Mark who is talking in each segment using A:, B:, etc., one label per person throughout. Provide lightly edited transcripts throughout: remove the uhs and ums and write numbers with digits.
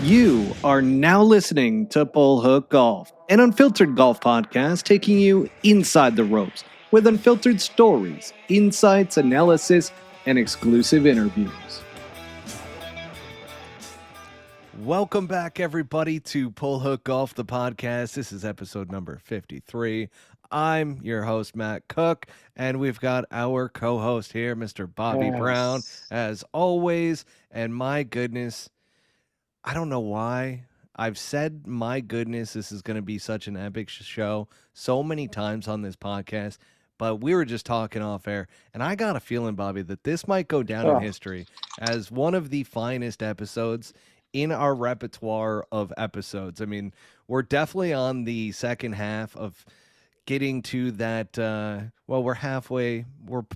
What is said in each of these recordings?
A: You are now listening to Bull Hook Golf, an unfiltered golf podcast taking you inside the ropes with unfiltered stories, insights, analysis, and exclusive interviews. Welcome back, everybody, to Bull Hook Golf, the podcast. This is episode number 53. I'm your host, Matt Cook, and we've got our co-host here, Mr. Bobby Brown, as always. And my goodness, I don't know why. I've said, my goodness, this is going to be such an epic show so many times on this podcast, but we were just talking off air, and I got a feeling, Bobby, that this might go down in history as one of the finest episodes in our repertoire of episodes. I mean, we're definitely on the second half of getting to that, we're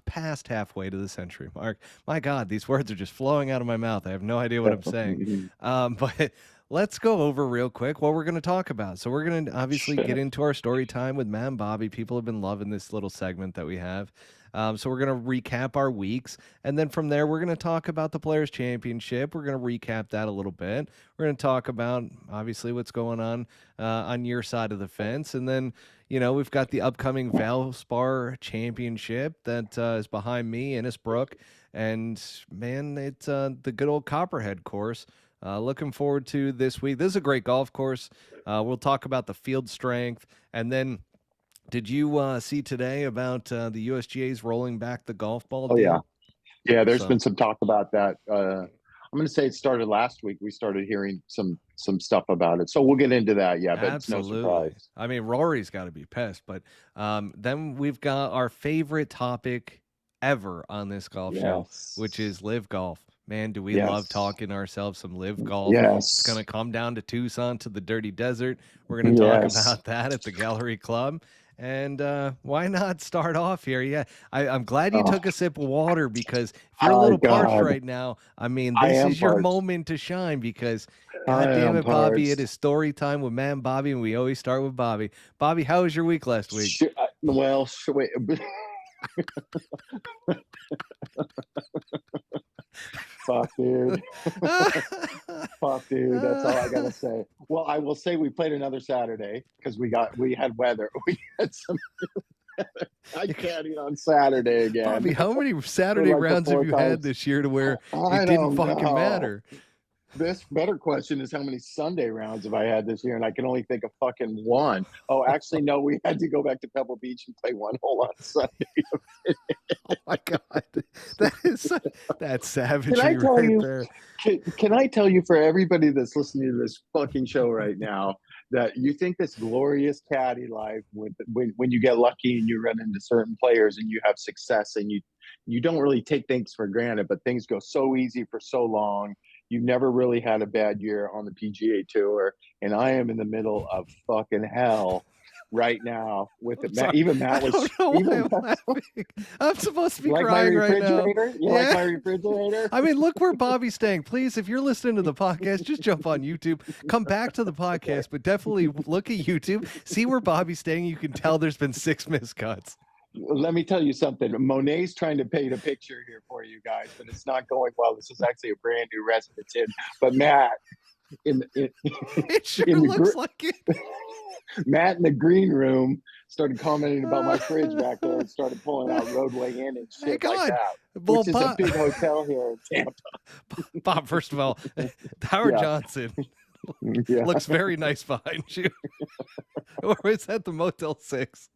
A: past halfway to the century mark. My God, these words are just flowing out of my mouth. I have no idea what I'm saying. But let's go over real quick what we're going to talk about. So we're going to obviously get into our story time with Matt and Bobby. People have been loving this little segment that we have. So we're going to recap our weeks. And then from there, we're going to talk about the Players' Championship. We're going to recap that a little bit. We're going to talk about, obviously, what's going on your side of the fence. And then, you know, we've got the upcoming Valspar Championship that is behind me, Innisbrook. And, man, it's the good old Copperhead course. Looking forward to this week. This is a great golf course. We'll talk about the field strength. And then, did you see today about the USGA's rolling back the golf ball deal?
B: Yeah. There's been some talk about that. I'm going to say it started last week. We started hearing some stuff about it. So we'll get into that. Yeah, but
A: absolutely.
B: It's no surprise.
A: I mean, Rory's got to be pissed. But then we've got our favorite topic ever on this golf show, which is live golf. Man, do we love talking ourselves some live golf. It's going to come down to Tucson, to the dirty desert. We're going to talk about that at the Gallery Club. And why not start off here? Yeah, I'm glad you took a sip of water, because if you're a little parched right now, I mean, this is your moment to shine, because, God damn it, Bobby, it is story time with Matt and Bobby, and we always start with Bobby. Bobby, how was your week last week?
B: Wait. Fuck, dude. Fuck, dude. That's all I gotta say. Well, I will say we played another Saturday because we had weather. We had some weather. I caddied on Saturday again.
A: Bobby, how many Saturday rounds have you had this year to where it didn't fucking matter?
B: This better question is, how many Sunday rounds have I had this year? And I can only think of fucking one. Oh, actually, no, we had to go back to Pebble Beach and play one hole on Sunday.
A: Oh my God. That's savagery right there.
B: Can I tell you, for everybody that's listening to this fucking show right now, that you think this glorious caddy life, when you get lucky and you run into certain players and you have success, and you don't really take things for granted, but things go so easy for so long. You've never really had a bad year on the PGA Tour, and I am in the middle of fucking hell right now with it. Matt was.
A: I'm supposed to be
B: like
A: crying right now.
B: Like my refrigerator?
A: I mean, look where Bobby's staying. Please, if you're listening to the podcast, just jump on YouTube. Come back to the podcast, but definitely look at YouTube. See where Bobby's staying. You can tell there's been 6 missed cuts.
B: Let me tell you something. Monet's trying to paint a picture here for you guys, but it's not going well. This is actually a brand new residence in. But Matt,
A: it sure looks like it.
B: Matt in the green room started commenting about my fridge back there and started pulling out Roadway Inn and shit like that.
A: Well,
B: which is a big hotel here in Tampa.
A: Bob, first of all, Howard Johnson looks very nice behind you. Or is that the Motel 6?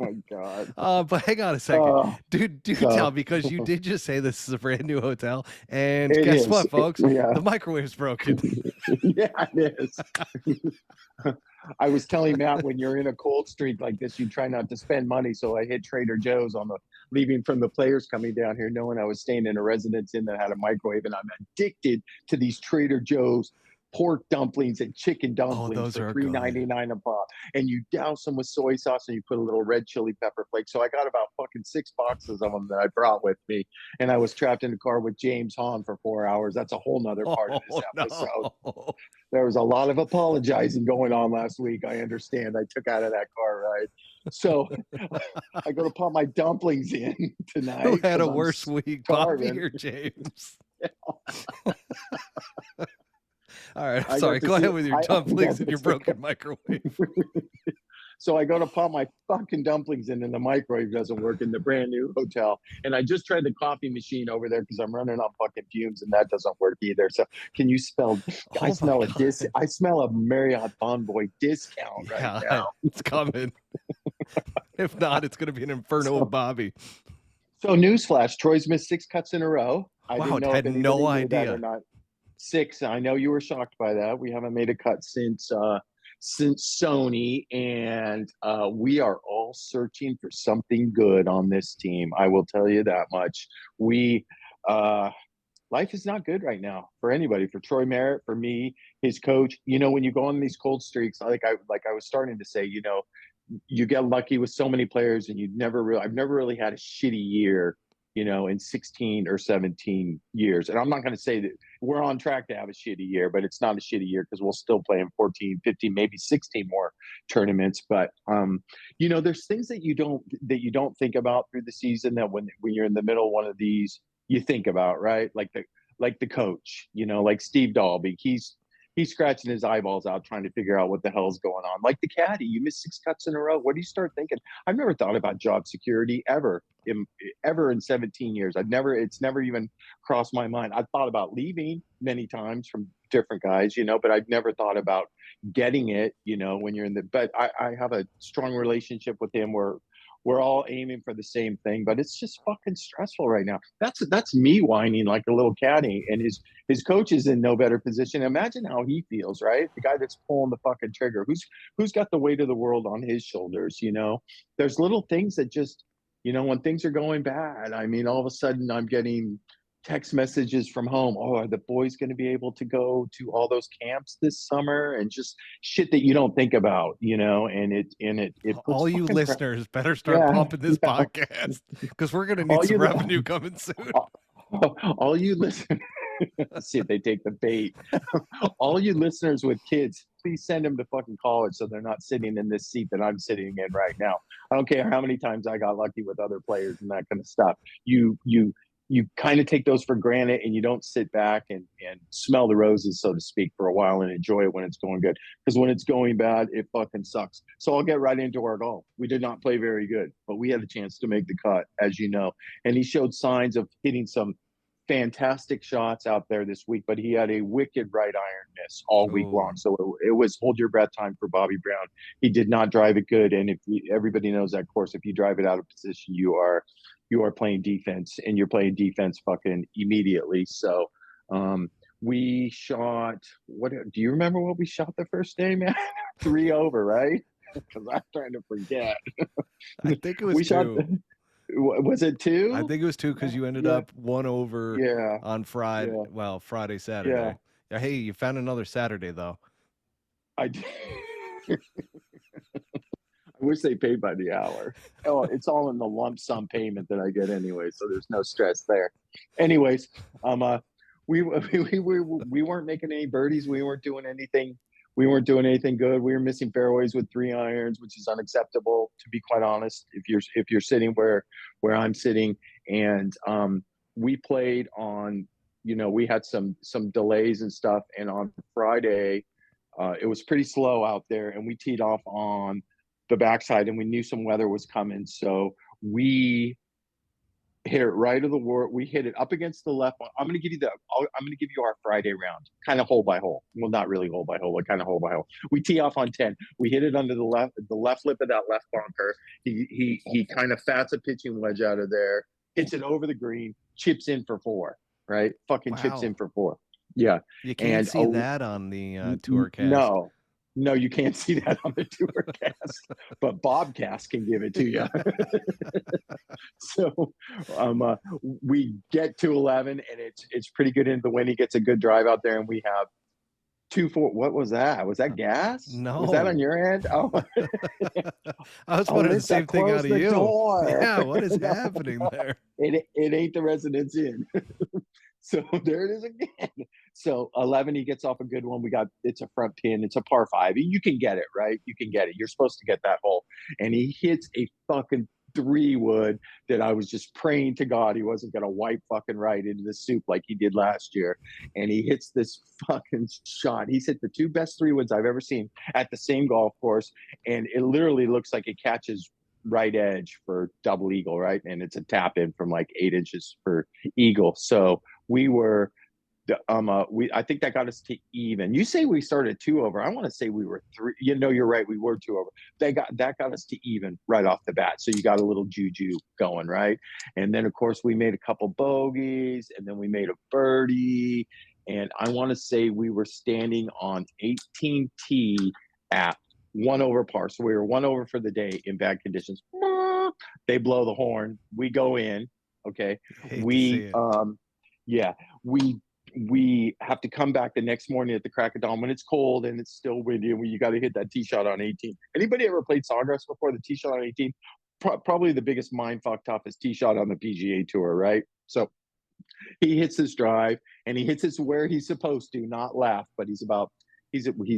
B: Oh God.
A: But hang on a second. Dude, tell, because you did just say this is a brand new hotel, and guess what, folks? The microwave's broken.
B: Yeah, it is. I was telling Matt, when you're in a cold streak like this, you try not to spend money. So I hit Trader Joe's on the leaving from the Players coming down here, knowing I was staying in a residence inn that had a microwave, and I'm addicted to these Trader Joe's pork dumplings and chicken dumplings for $3.99 a pop, and you douse them with soy sauce and you put a little red chili pepper flakes. So I got about fucking 6 boxes of them that I brought with me, and I was trapped in the car with James Hahn for 4 hours. That's a whole nother part of this episode. No. There was a lot of apologizing going on last week. I understand. I took out of that car ride. So I go to pop my dumplings in tonight.
A: Who had a worse week, Bobby or James? All right,
B: I
A: sorry.
B: got to
A: Go
B: see.
A: ahead with your dumplings and your
B: That's okay.
A: broken microwave.
B: So I go to pop my fucking dumplings in, and the microwave doesn't work in the brand new hotel. And I just tried the coffee machine over there because I'm running on fucking fumes, and that doesn't work either. So can you spell? I
A: Oh my
B: smell a dis.
A: god.
B: I smell a Marriott Bonvoy discount right
A: Yeah,
B: now.
A: it's coming. If not, it's gonna be an inferno of
B: So,
A: Bobby.
B: so newsflash: Troy's missed 6 cuts in a row. I
A: Wow,
B: didn't know if
A: had
B: anybody
A: no
B: knew that or
A: idea.
B: not. 6. I know you were shocked by that. We haven't made a cut since Sony, and we are all searching for something good on this team. I will tell you that much. We life is not good right now for anybody. For Troy Merritt, for me, his coach. You know, when you go on these cold streaks, like I was starting to say, you know, you get lucky with so many players, and I've never really had a shitty year, you know, in 16 or 17 years. And I'm not going to say that we're on track to have a shitty year, but it's not a shitty year because we'll still play in 14, 15, maybe 16 more tournaments. But you know, there's things that you don't think about through the season that when you're in the middle of one of these, you think about, right? Like the coach, you know, like Steve Dalby. He's scratching his eyeballs out trying to figure out what the hell's going on. Like the caddy, you missed 6 cuts in a row. What do you start thinking? I've never thought about job security ever in 17 years. It's never even crossed my mind. I've thought about leaving many times from different guys, you know, but I've never thought about getting it, you know, when you're but I have a strong relationship with him where we're all aiming for the same thing, but it's just fucking stressful right now. That's me whining like a little caddy, and his coach is in no better position. Imagine how he feels, right? The guy that's pulling the fucking trigger, who's got the weight of the world on his shoulders, you know? There's little things that just, you know, when things are going bad, I mean, all of a sudden I'm getting text messages from home. Oh, are the boys going to be able to go to all those camps this summer? And just shit that you don't think about, you know, and it puts
A: All you
B: fucking
A: listeners better start
B: yeah,
A: pumping this
B: yeah.
A: podcast because we're gonna need
B: All
A: some
B: you
A: revenue coming soon.
B: all you listen see if they take the bait. All you listeners with kids, please send them to fucking college so they're not sitting in this seat that I'm sitting in right now. I don't care how many times I got lucky with other players and that kind of stuff. You kind of take those for granted, and you don't sit back and smell the roses, so to speak, for a while and enjoy it when it's going good. Because when it's going bad, it fucking sucks. So I'll get right into our goal. We did not play very good, but we had a chance to make the cut, as you know. And he showed signs of hitting some fantastic shots out there this week, but he had a wicked right iron miss all week
A: Oh,
B: long. So it was hold your breath time for Bobby Brown. He did not drive it good, and everybody knows that course, if you drive it out of position, you are playing defense, and you're playing defense fucking immediately. So we shot, what do you remember what we shot the first day, man? 3 over, right? Because I'm trying to forget.
A: I think it was
B: We shot,
A: two.
B: was it
A: I
B: 2?
A: think it was two because you ended
B: Yeah,
A: up one over
B: yeah,
A: on Friday.
B: yeah,
A: Well, Friday,
B: yeah.
A: Saturday. Yeah, hey, you found another Saturday though.
B: I did. I wish they paid by the hour. Oh, it's all in the lump sum payment that I get anyway, so there's no stress there. Anyways, we we weren't making any birdies. We weren't doing anything. We weren't doing anything good. We were missing fairways with 3 irons, which is unacceptable, to be quite honest. If you're sitting where I'm sitting, and we played on, you know, we had some delays and stuff, and on Friday, it was pretty slow out there, and we teed off on the backside, and we knew some weather was coming, so we hit it right of the war. We hit it up against the left. I'm going to give you our Friday round, kind of hole by hole. Well, not really hole by hole, but kind of hole by hole. We tee off on 10. We hit it under the left lip of that left bunker. He kind of fats a pitching wedge out of there, hits it over the green, chips in for 4. Right, fucking chips
A: Wow.
B: in for 4. Yeah,
A: You can't
B: and
A: see that on the tour cast.
B: no, you can't see that on the tour cast, but Bobcast can give it to you. So we get to 11, and it's pretty good into the wind. He gets a good drive out there, and we have 2-4. What was that? Was that gas? Was that on
A: No.
B: your end? Oh,
A: I was wondering the
B: Alyssa,
A: same thing
B: close
A: out of
B: the
A: you.
B: door.
A: Yeah, what is
B: No,
A: happening there?
B: it ain't the residence in. So there it is again. So 11, he gets off a good one. It's a front pin. It's a par 5. You can get it, right? You can get it. You're supposed to get that hole. And he hits a fucking 3-wood that I was just praying to God he wasn't going to wipe fucking right into the soup like he did last year. And he hits this fucking shot. He's hit the 2 best 3-woods I've ever seen at the same golf course. And it literally looks like it catches right edge for double eagle, right? And it's a tap in from like 8 inches for eagle. So we were, I think that got us to even. You say we started 2 over. I want to say we were 3. You know, you're right. We were 2 over. That got us to even right off the bat. So you got a little juju going, right? And then of course we made a couple bogeys, and then we made a birdie. And I want to say we were standing on 18T at 1 over par. So we were 1 over for the day in bad conditions. They blow the horn. We go in. Okay. Yeah, we have to come back the next morning at the crack of dawn when it's cold and it's still windy, and you got to hit that tee shot on 18. Anybody ever played Sawgrass before? The tee shot on 18, probably the biggest mind fuck toughest tee shot on the PGA Tour, right? So he hits his drive, and he hits it where he's supposed to, not left, but he's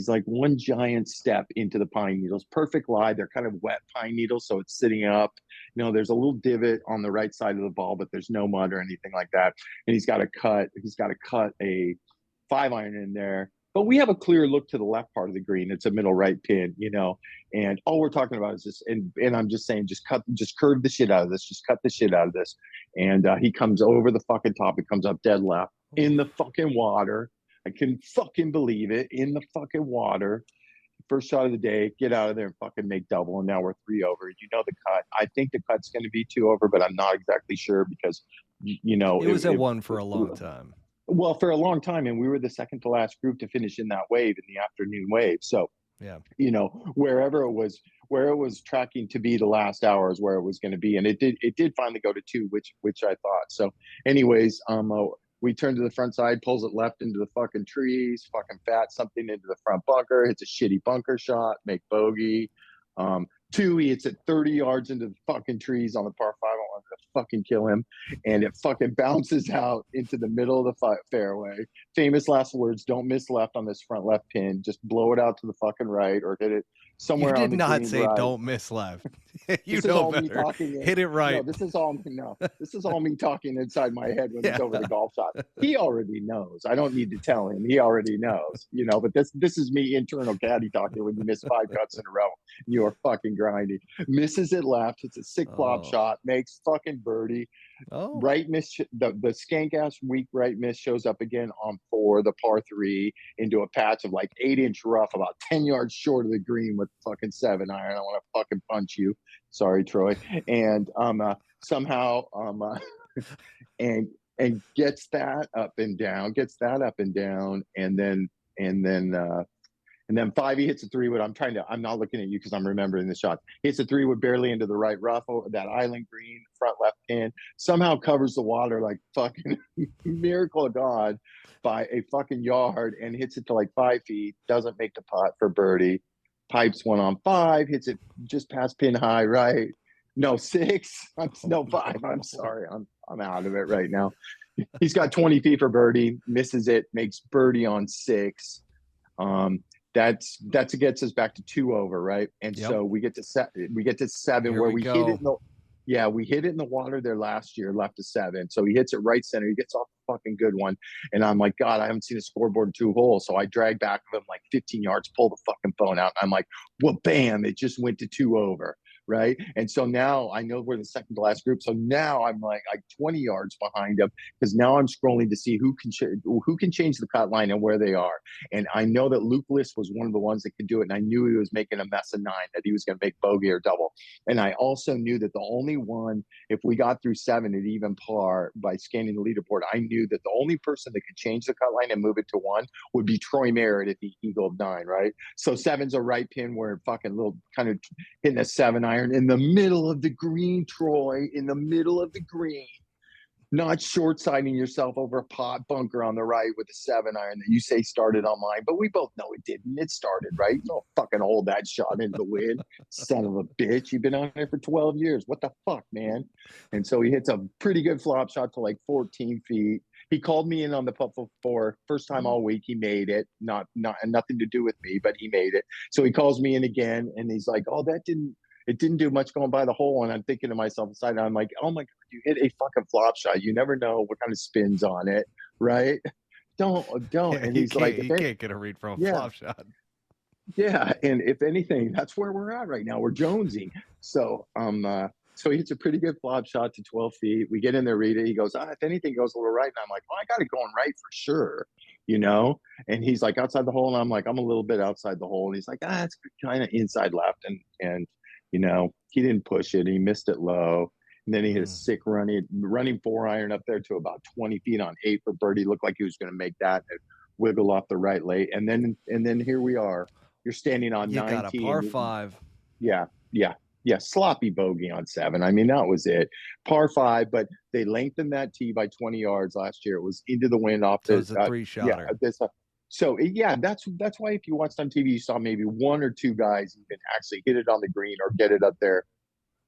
B: like one giant step into the pine needles. Perfect lie. They're kind of wet pine needles, so it's sitting up. You know, there's a little divot on the right side of the ball, but there's no mud or anything like that. And he's got to cut a 5-iron in there. But we have a clear look to the left part of the green. It's a middle right pin, you know. And all we're talking about is just, and I'm just saying, just curve the shit out of this. Just cut the shit out of this. And he comes over the fucking top. It comes up dead left in the fucking water. I can fucking believe it, in the fucking water. First shot of the day, get out of there and fucking make double. And now we're 3 over. You know the cut. I think the cut's going to be 2 over, but I'm not exactly sure because, you know.
A: It was at 1 for a long time.
B: Well, for a long time. And we were the second to last group to finish in that wave, in the afternoon wave. So,
A: yeah,
B: you know, where it was tracking to be the last hour is where it was going to be. And it did finally go to 2, which I thought. So anyways, we turn to the front side, pulls it left into the fucking trees, fucking fat something into the front bunker, hits a shitty bunker shot, make bogey. 2, he hits it 30 yards into the fucking trees on the par 5. I wanted to fucking kill him. And it fucking bounces out into the middle of the fairway. Famous last words, don't miss left on this front left pin. Just blow it out to the fucking right or hit it somewhere on the green.
A: You did not say
B: right.
A: Don't miss left. You
B: this
A: know
B: is all
A: better.
B: Me talking.
A: Hit it right.
B: No, this is all me talking inside my head when it's over the golf shot. He already knows. I don't need to tell him. He already knows, you know, but this is me internal caddy talking when you miss 5 cuts in a row. You are fucking grinding. Misses it left. It's a sick flop shot. Makes fucking birdie. Right miss. The skank ass weak right miss shows up again on 4, the par 3, into a patch of like 8-inch rough, about 10 yards short of the green with fucking 7-iron. I want to fucking punch you. Sorry, Troy. And somehow and gets that up and down, and then 5, he hits a 3-wood. I'm not looking at you because I'm remembering the shot. He hits a 3-wood barely into the right rough over that island green, front left pin. Somehow covers the water like fucking miracle of God by a fucking yard and hits it to like 5 feet. Doesn't make the putt for birdie. Pipes 1 on 5, hits it just past pin high right. No, 6. No, 5. I'm sorry. I'm out of it right now. He's got 20 feet for birdie, misses it, makes birdie on 6. That's gets us back to 2 over, right? And so we get to 7
A: Here
B: where
A: we
B: hit it we hit it in the water there last year, left to 7. So he hits it right center. He gets off a fucking good one. And I'm like, God, I haven't seen a scoreboard in 2 holes. So I drag back of him like 15 yards, pull the fucking phone out. And I'm like, well, bam, it just went to 2 over. Right. And so now I know we're the second to last group. So now I'm like 20 yards behind him because now I'm scrolling to see who can change the cut line and where they are. And I know that Luke List was one of the ones that could do it. And I knew he was making a mess of 9, that he was going to make bogey or double. And I also knew that the only one, if we got through 7 at even par by scanning the leaderboard, I knew that the only person that could change the cut line and move it to 1 would be Troy Merritt if he eagled 9. Right. So 7's a right pin where fucking little kind of hitting a 7-iron in the middle of the green, Troy, in the middle of the green, not short-siding yourself over a pot bunker on the right with a 7-iron that you say started on mine, but we both know it didn't. It started, right? You don't fucking hold that shot into the wind, son of a bitch. You've been on there for 12 years. What the fuck, man? And so he hits a pretty good flop shot to like 14 feet. He called me in on the putt for first time all week. He made it, not nothing to do with me, but he made it. So he calls me in again, and he's like, "Oh, that didn't it didn't do much going by the hole. And I'm thinking to myself inside, I'm like, oh my God, you hit a fucking flop shot. You never know what kind of spins on it, right? Don't.
A: Yeah,
B: And he's like, if
A: you
B: it,
A: can't get a read from a
B: yeah,
A: flop shot.
B: yeah. And if anything, that's where we're at right now. We're jonesing. So he hits a pretty good flop shot to 12 feet. We get in there, read it. He goes, if anything goes a little right. And I'm like, well, I got it going right for sure, you know? And he's like, outside the hole. And I'm like, I'm a little bit outside the hole. And he's like, it's kind of inside left. And, he didn't push it. He missed it low. And then he hit a sick running 4-iron up there to about 20 feet on 8 for birdie. Looked like he was going to make that and wiggle off the right late. And then here we are. You're standing on
A: You
B: 19.
A: got a par 5.
B: Yeah, yeah, yeah. Sloppy bogey on 7. I mean, that was it. Par 5, but they lengthened that tee by 20 yards last year. It was into the wind off
A: So
B: the.
A: it's a 3-shotter.
B: That's why if you watched on TV, you saw maybe 1 or 2 guys even actually hit it on the green or get it up there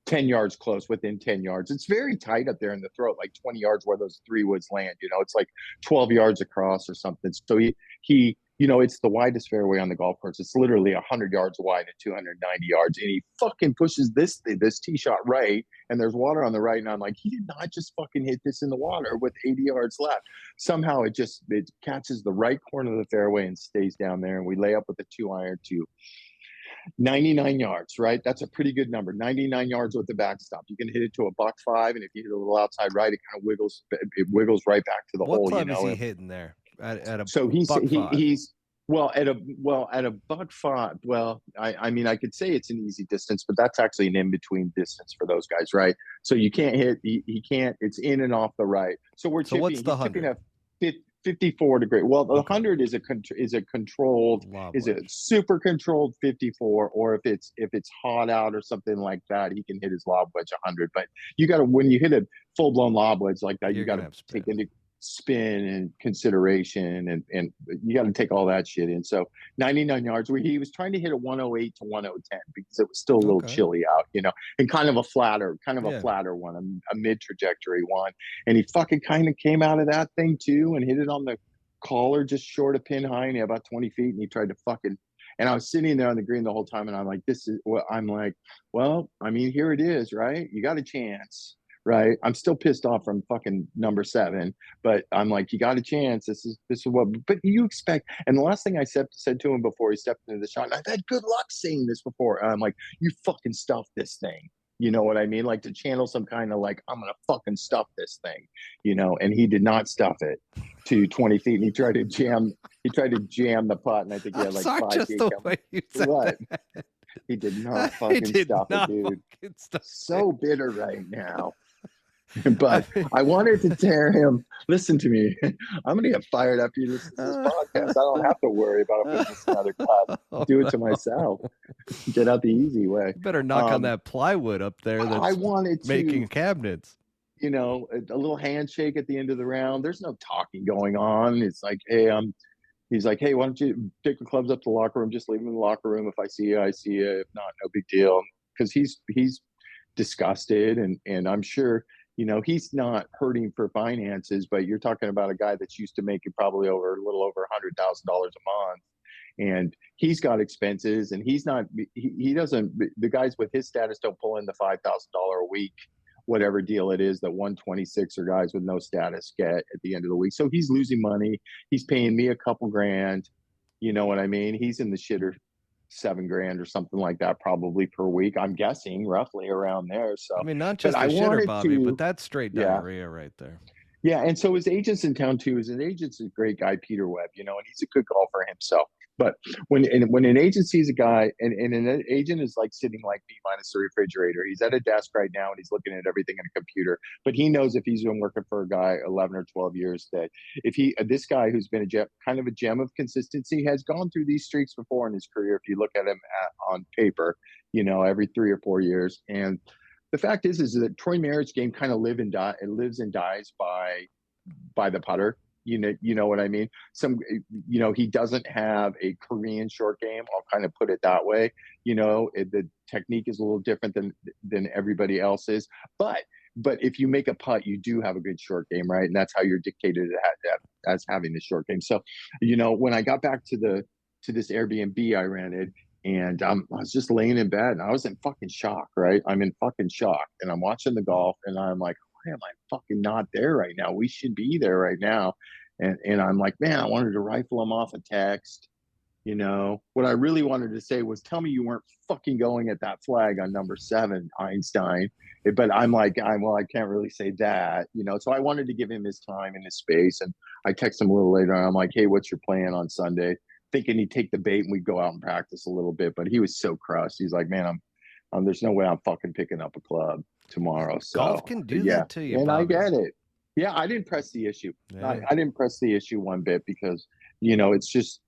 B: 10 yards close, within 10 yards. It's very tight up there in the throat, like 20 yards where those 3 woods land. It's like 12 yards across or something. So he it's the widest fairway on the golf course. It's literally 100 yards wide and 290 yards. And he fucking pushes this tee shot right, and there's water on the right. And I'm like, he did not just fucking hit this in the water with 80 yards left. Somehow it catches the right corner of the fairway and stays down there. And we lay up with a 2-iron to 99 yards, right? That's a pretty good number. 99 yards with the backstop. You can hit it to $1.05, and if you hit a little outside right, it kind of wiggles right back to the hole.
A: What club is he hitting there? At a
B: so he's
A: $1.05?
B: he's at a $1.05. Well, I mean, I could say it's an easy distance, but that's actually an in-between distance for those guys, right? So you can't hit. He can't. It's in and off the right. So we're tipping.
A: What's the
B: he's
A: 100?
B: Tipping a 54 degree. Well, the 100 is a controlled,
A: Lob
B: is a
A: wedge.
B: super controlled 54, or if it's hot out or something like that, he can hit his lob wedge 100. But you got to, when you hit a full blown lob wedge like that, you got to take into spin and consideration, and you got to take all that shit in. So 99 yards, where he was trying to hit a 108 to 110 because it was still a little chilly out, and kind of a flatter one, a mid trajectory one. And he fucking kind of came out of that thing too and hit it on the collar just short of pin high, and about 20 feet. And he tried to fucking, and I was sitting there on the green the whole time, and I'm like, well, I mean, here it is, right? You got a chance. Right. I'm still pissed off from fucking number 7, but I'm like, you got a chance. This is what, but you expect. And the last thing I said to him before he stepped into the shot, and I've had good luck saying this before. And I'm like, you fucking stuff this thing. You know what I mean? Like, to channel some kind of like, I'm going to fucking stuff this thing, and he did not stuff it to 20 feet. And he tried to jam the putt. And I think he had like 5 feet. What? He did not fucking stuff it, dude. So bitter right now. But I wanted to tear him. Listen to me. I'm going to get fired after you listen to this podcast. I don't have to worry about putting this in another class. Do it to myself. Get out the easy way.
A: You better knock on that plywood up there that's
B: I wanted
A: making cabinets.
B: A little handshake at the end of the round. There's no talking going on. It's like, hey, he's like, hey, why don't you take the clubs up to the locker room? Just leave them in the locker room. If I see you, I see you. If not, no big deal. Because he's disgusted, and I'm sure, he's not hurting for finances, but you're talking about a guy that's used to making probably a little over $100,000 a month. And he's got expenses, and he doesn't, the guys with his status don't pull in the $5,000 a week, whatever deal it is that 126 or guys with no status get at the end of the week. So he's losing money. He's paying me a couple grand. You know what I mean? He's in the shitter $7,000 or something like that, probably per week. I'm guessing roughly around there. So
A: I mean, not just the shitter, Bobby, but that's straight diarrhea right there.
B: Yeah, and so his agent's in town too. His agent's a great guy, Peter Webb, and he's a good golfer himself. But when an agent sees a guy, and an agent is like sitting like me minus the refrigerator. He's at a desk right now, and he's looking at everything in a computer. But he knows if he's been working for a guy 11 or 12 years, that if this guy who's been kind of a gem of consistency has gone through these streaks before in his career. If you look at him on paper, every 3 or 4 years. And the fact is that Troy Merritt's game kind of lives and dies by the putter. You know what I mean? He doesn't have a Korean short game. I'll kind of put it that way. The technique is a little different than everybody else's. But if you make a putt, you do have a good short game, right? And that's how you're dictated as having the short game. So, when I got back to this Airbnb I rented, And I was just laying in bed and I was in fucking shock, right? I'm in fucking shock. And I'm watching the golf and I'm like, why am I fucking not there right now? We should be there right now. And I'm like, man, I wanted to rifle him off a text. You know, what I really wanted to say was, tell me you weren't fucking going at that flag on number 7, Einstein. But I'm like, well, I can't really say that, you know. So I wanted to give him his time and his space. And I text him a little later. And I'm like, hey, what's your plan on Sunday? Thinking he'd take the bait and we'd go out and practice a little bit. But he was so crushed. He's like, man, there's no way I'm fucking picking up a club tomorrow. So
A: Golf can do
B: yeah,
A: that to you,
B: and I
A: Bobby.
B: get it. Yeah, I didn't press the issue.
A: Yeah.
B: I didn't press the issue one bit because, you know, it's just,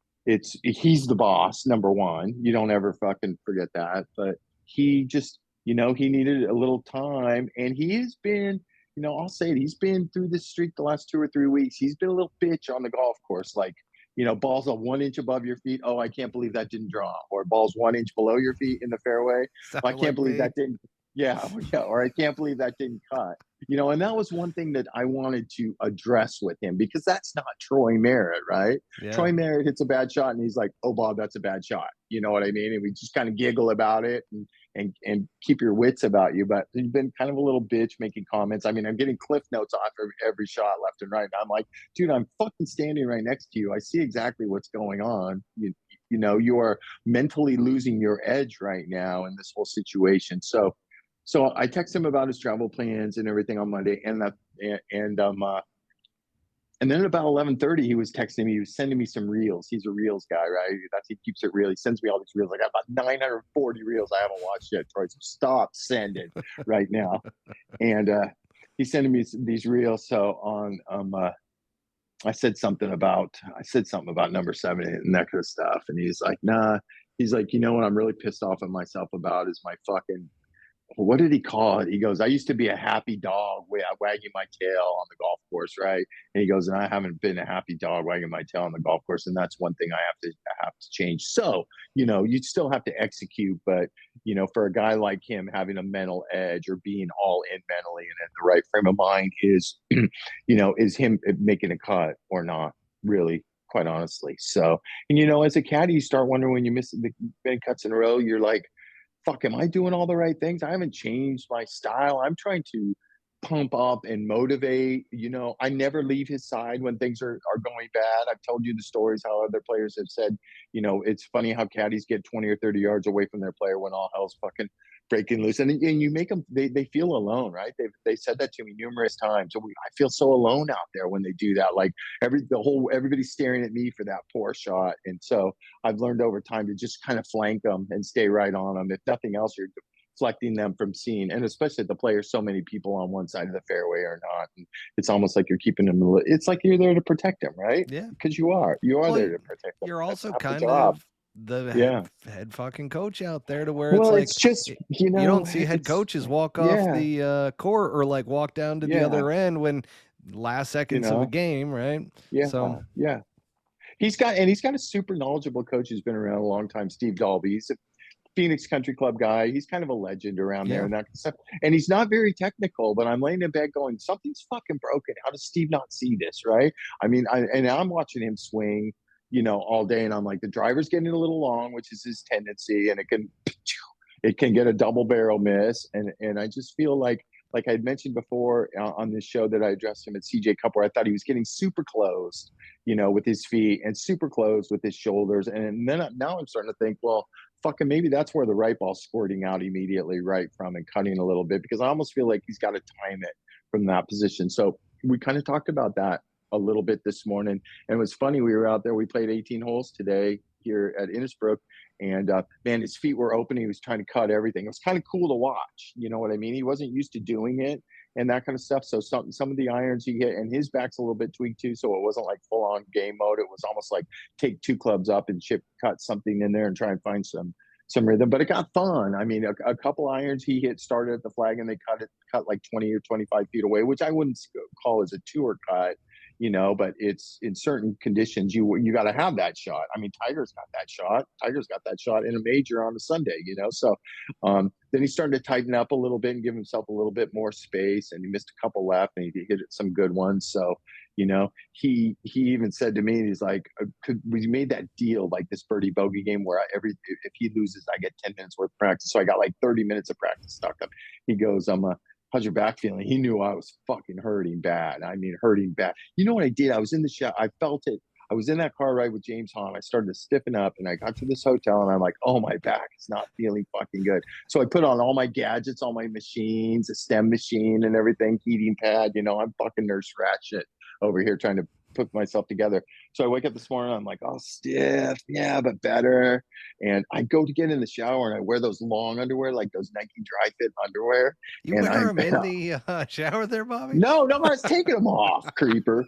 B: he's the boss, number one. You don't ever fucking forget that. But he just, you know, he needed a little time. And he has been, you know, I'll say it, he's been through this streak the last 2 or 3 weeks. He's been a little bitch on the golf course. Like, you know, balls are 1 inch above your feet. Oh, I can't believe that didn't draw. Or balls 1 inch below your feet in the fairway. Oh, I can't believe that didn't. Yeah, yeah. Or I can't believe that didn't cut. You know, and that was one thing that I wanted to address with him, because that's not Troy Merritt, right?
A: Yeah.
B: Troy Merritt hits a bad shot and he's like, oh, Bob, that's a bad shot. You know what I mean? And we just kind of giggle about it and keep your wits about you. But he's been kind of a little bitch making comments. I mean, I'm getting cliff notes off every shot left and right. And I'm like, dude, I'm fucking standing right next to you. I see exactly what's going on. You know, you are mentally losing your edge right now in this whole situation. So I text him about his travel plans and everything on Monday, and then at about 11:30, he was texting me. He was sending me some reels. He's a reels guy, right? He keeps it real. He sends me all these reels. I got about 940 reels I haven't watched yet, Troy. So stop sending right now. And he's sending me these reels. So on I said something about number 7 and that kind of stuff. And he's like, nah. He's like, you know what I'm really pissed off at myself about is my fucking, what did he call it? He goes, I used to be a happy dog wagging my tail on the golf course, right? And he goes, and I haven't been a happy dog wagging my tail on the golf course, and that's one thing I have to change. So, you know, you still have to execute, but you know, for a guy like him, having a mental edge or being all in mentally and in the right frame of mind is, you know, is him making a cut or not, really, quite honestly. So, and you know, as a caddy, you start wondering when you miss the many cuts in a row, you're like, fuck, am I doing all the right things? I haven't changed my style. I'm trying to pump up and motivate. You know, I never leave his side when things are going bad. I've told you the stories how other players have said, you know, it's funny how caddies get 20 or 30 yards away from their player when all hell's fucking breaking loose. And you make them, they feel alone, right? They said that to me numerous times. So I feel so alone out there when they do that. Like everybody's staring at me for that poor shot. And so I've learned over time to just kind of flank them and stay right on them. If nothing else, you're deflecting them from seeing, and especially if the players, so many people on one side of the fairway or not. And it's almost like you're keeping them. It's like you're there to protect them, right?
A: Yeah.
B: Because you are there to protect them.
A: You're also
B: That's
A: kind
B: job.
A: of the
B: Yeah.
A: head fucking coach out there, to where it's
B: Well,
A: like,
B: it's just, you know,
A: you don't see head
B: it's,
A: coaches walk off
B: yeah,
A: the court or like walk down to the
B: yeah,
A: other end when last
B: you
A: seconds of a
B: know,
A: game, right?
B: yeah,
A: So
B: yeah. He's got a super knowledgeable coach who's been around a long time, Steve Dalby. He's a Phoenix Country Club guy. He's kind of a legend around there
A: yeah,
B: and that kind of stuff. And he's not very technical, but I'm laying in bed going, something's fucking broken. How does Steve not see this, right? I mean, and I'm watching him swing, you know, all day, and I'm like, the driver's getting a little long, which is his tendency, and it can get a double barrel miss, and I just feel like I mentioned before on this show that I addressed him at CJ Cup, where I thought he was getting super close, you know, with his feet and super close with his shoulders. And then now I'm starting to think, well, fucking maybe that's where the right ball's squirting out immediately right from and cutting a little bit, because I almost feel like he's got to time it from that position. So we kind of talked about that a little bit this morning. And it was funny, we were out there, we played 18 holes today here at Innisbrook, and man, his feet were open. He was trying to cut everything. It was kind of cool to watch. You know what I mean? He wasn't used to doing it and that kind of stuff. So some of the irons he hit, and his back's a little bit tweaked too. So it wasn't like full on game mode. It was almost like take 2 clubs up and cut something in there and try and find some rhythm. But it got fun. I mean, a couple irons he hit started at the flag, and they cut like 20 or 25 feet away, which I wouldn't call as a tour cut, you know, but it's in certain conditions you got to have that shot. I mean, Tiger's got that shot in a major on a Sunday, you know. So then he started to tighten up a little bit and give himself a little bit more space, and he missed a couple left, and he hit some good ones. So he even said to me, he's like, we made that deal, like this birdie bogey game where if he loses, I get 10 minutes worth of practice. So I got like 30 minutes of practice stuck up. He goes, how's your back feeling? He knew I was fucking hurting bad. I mean, hurting bad. You know what I did? I was in the shower. I felt it. I was in that car ride with James Hahn. I started to stiffen up and I got to this hotel and I'm like, oh, my back is not feeling fucking good. So I put on all my gadgets, all my machines, a stem machine and everything, heating pad. I'm fucking nurse ratchet over here trying to put myself together. So I wake up this morning, I'm like, oh, stiff, yeah, but better. And I go to get in the shower and I wear those long underwear, like those Nike dry fit underwear.
A: You
B: And
A: wear them in the shower there, Bobby?
B: No, I was taking them off, creeper.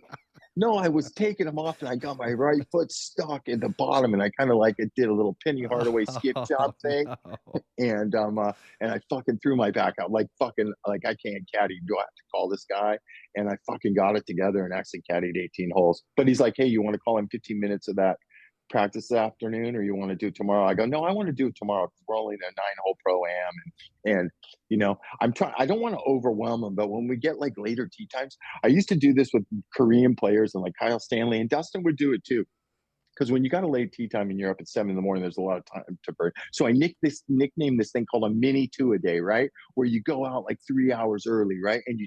B: No, I was taking them off and I got my right foot stuck at the bottom and I kind of like it did a little Penny Hardaway skip job thing. No. And I fucking threw my back out like I can't caddy. Do I have to call this guy? And I fucking got it together and actually caddied 18 holes. But he's like, hey, you want to call him 15 minutes of that practice this afternoon or you want to do it tomorrow? I go, no, I want to do it tomorrow because we're only in a 9-hole pro-am and I don't want to overwhelm them, but when we get like later tee times, I used to do this with Korean players and like Kyle Stanley, and Dustin would do it too. Because when you got a late tee time and you're up at 7 a.m, there's a lot of time to burn. So I nicknamed this thing called a mini two-a-day, right? Where you go out like 3 hours early, right? And you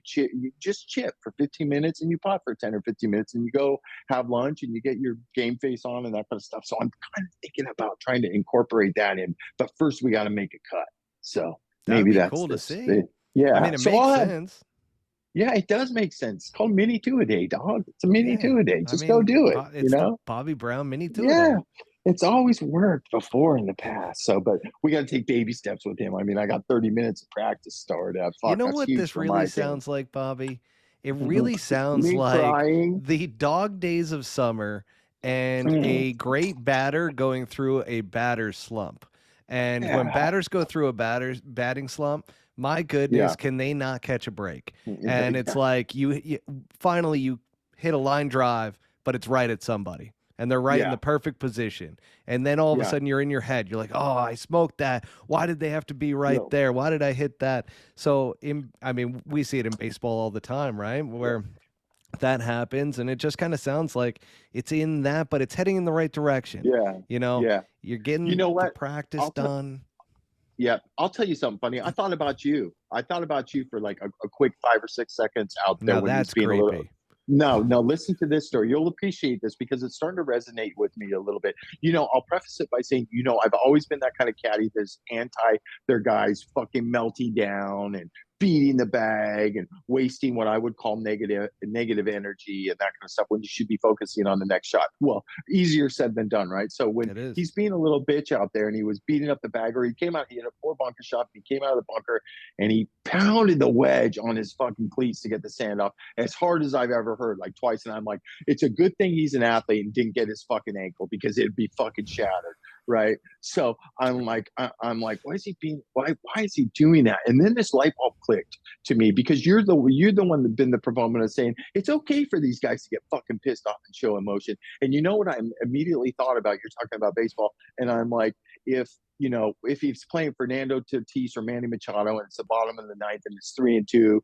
B: just chip for 15 minutes and you putt for 10 or 15 minutes and you go have lunch and you get your game face on and that kind of stuff. So I'm kind of thinking about trying to incorporate that in. But first we got to make a cut. So maybe that's
A: cool to see.
B: Yeah.
A: I mean, it makes sense.
B: Yeah, it does make sense. It's called mini two-a-day, dog. It's a mini two-a-day. Just go do it.
A: It's the Bobby Brown mini two-a-day.
B: Yeah, it's always worked before in the past. So, but we got to take baby steps with him. I mean, I got 30 minutes of practice started.
A: You know what this really sounds like, Bobby? It really sounds like crying. The dog days of summer and a great batter going through a batter slump. And when batters go through a batting slump, my goodness, can they not catch a break? And it's like you finally hit a line drive, but it's right at somebody. And they're right in the perfect position. And then all of a sudden you're in your head. You're like, oh, I smoked that. Why did they have to be right there? Why did I hit that? So, we see it in baseball all the time, right? Where that happens. And it just kind of sounds like it's in that, but it's heading in the right direction. You're getting the practice done.
B: Yeah, I'll tell you something funny. I thought about you for like a quick 5 or 6 seconds out there.
A: No, that's creepy.
B: No, listen to this story. You'll appreciate this because it's starting to resonate with me a little bit. I'll preface it by saying, I've always been that kind of caddy that's anti their guys fucking melting down and beating the bag and wasting what I would call negative energy and that kind of stuff when you should be focusing on the next shot. Well, easier said than done, right? So when he's being a little bitch out there and he was beating up the bag, or he hit a 4-bunker shot, and he came out of the bunker and he pounded the wedge on his fucking cleats to get the sand off as hard as I've ever heard, like twice. And I'm like, it's a good thing he's an athlete and didn't get his fucking ankle because it'd be fucking shattered. Right. So I'm like, why is he doing that? And then this light bulb clicked to me because you're the one that's been the proponent of saying it's okay for these guys to get fucking pissed off and show emotion. And you know what I immediately thought about? You're talking about baseball. And I'm like, if he's playing Fernando Tatis or Manny Machado and it's the bottom of the ninth and it's 3-2,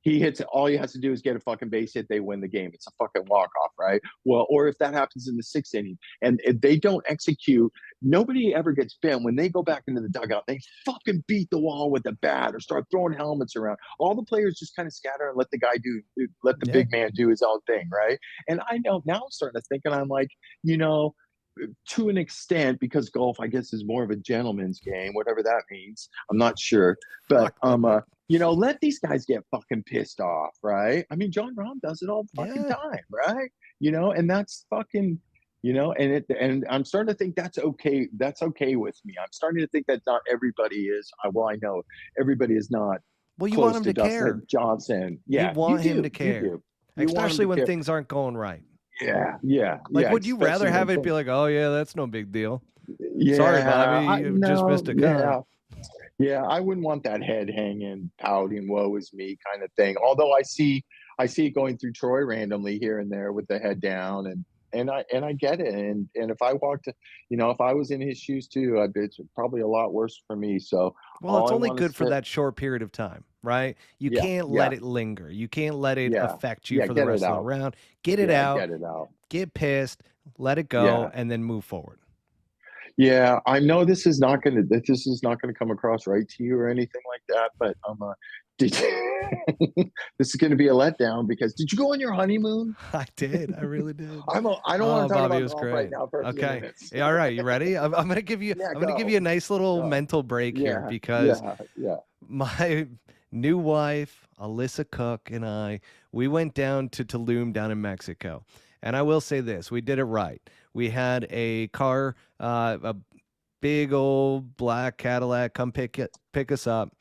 B: he hits it. All he has to do is get a fucking base hit. They win the game. It's a fucking walk-off, right? Well, or if that happens in the 6th inning and if they don't execute, nobody ever gets bent. When they go back into the dugout, they fucking beat the wall with the bat or start throwing helmets around. All the players just kind of scatter and let the big man do his own thing, right? And I know now I'm starting to think, and I'm like, to an extent, because golf, I guess, is more of a gentleman's game, whatever that means. I'm not sure. But, let these guys get fucking pissed off, right? I mean, John Rahm does it all the fucking time, right? And that's fucking, and I'm starting to think that's okay. That's okay with me. I'm starting to think that not everybody is. I know everybody is not.
A: Well, you want him to care.
B: Johnson. Yeah.
A: You want him to care. Especially when things aren't going right.
B: Yeah.
A: Like, would you rather have it be like, oh, yeah, that's no big deal? Yeah. Sorry, Bobby, you just missed a cut.
B: Yeah, I wouldn't want that head hanging, pouting, woe is me kind of thing. Although I see it going through Troy randomly here and there with the head down. And, and I get it. And if I walked, if I was in his shoes too, it's probably a lot worse for me. So
A: Well,
B: all
A: it's
B: I
A: only
B: want to
A: good for
B: say,
A: that short period of time, right? You
B: yeah,
A: can't let
B: yeah,
A: it linger. You can't let it
B: yeah,
A: affect you
B: yeah,
A: for the
B: get it
A: rest of the
B: out.
A: round. Get it
B: Yeah,
A: out,
B: get it out.
A: get pissed, let it go,
B: Yeah.
A: and then move forward.
B: Yeah, I know this is not gonna come across right to you or anything like that, but did this is gonna be a letdown because did you go on your honeymoon?
A: I did. I really did.
B: I don't want
A: Oh,
B: to talk
A: Bobby, it
B: about
A: was
B: golf right
A: great.
B: now for a few
A: Okay.
B: minutes.
A: Yeah, all right. You ready? I'm gonna give you.
B: Yeah,
A: I'm gonna give you
B: go,
A: a nice little
B: go.
A: mental break here
B: Yeah,
A: because
B: yeah, yeah.
A: my new wife, Alyssa Cook, and we went down to Tulum down in Mexico. And I will say this, we did it right. We had a car, a big old black Cadillac come pick us up.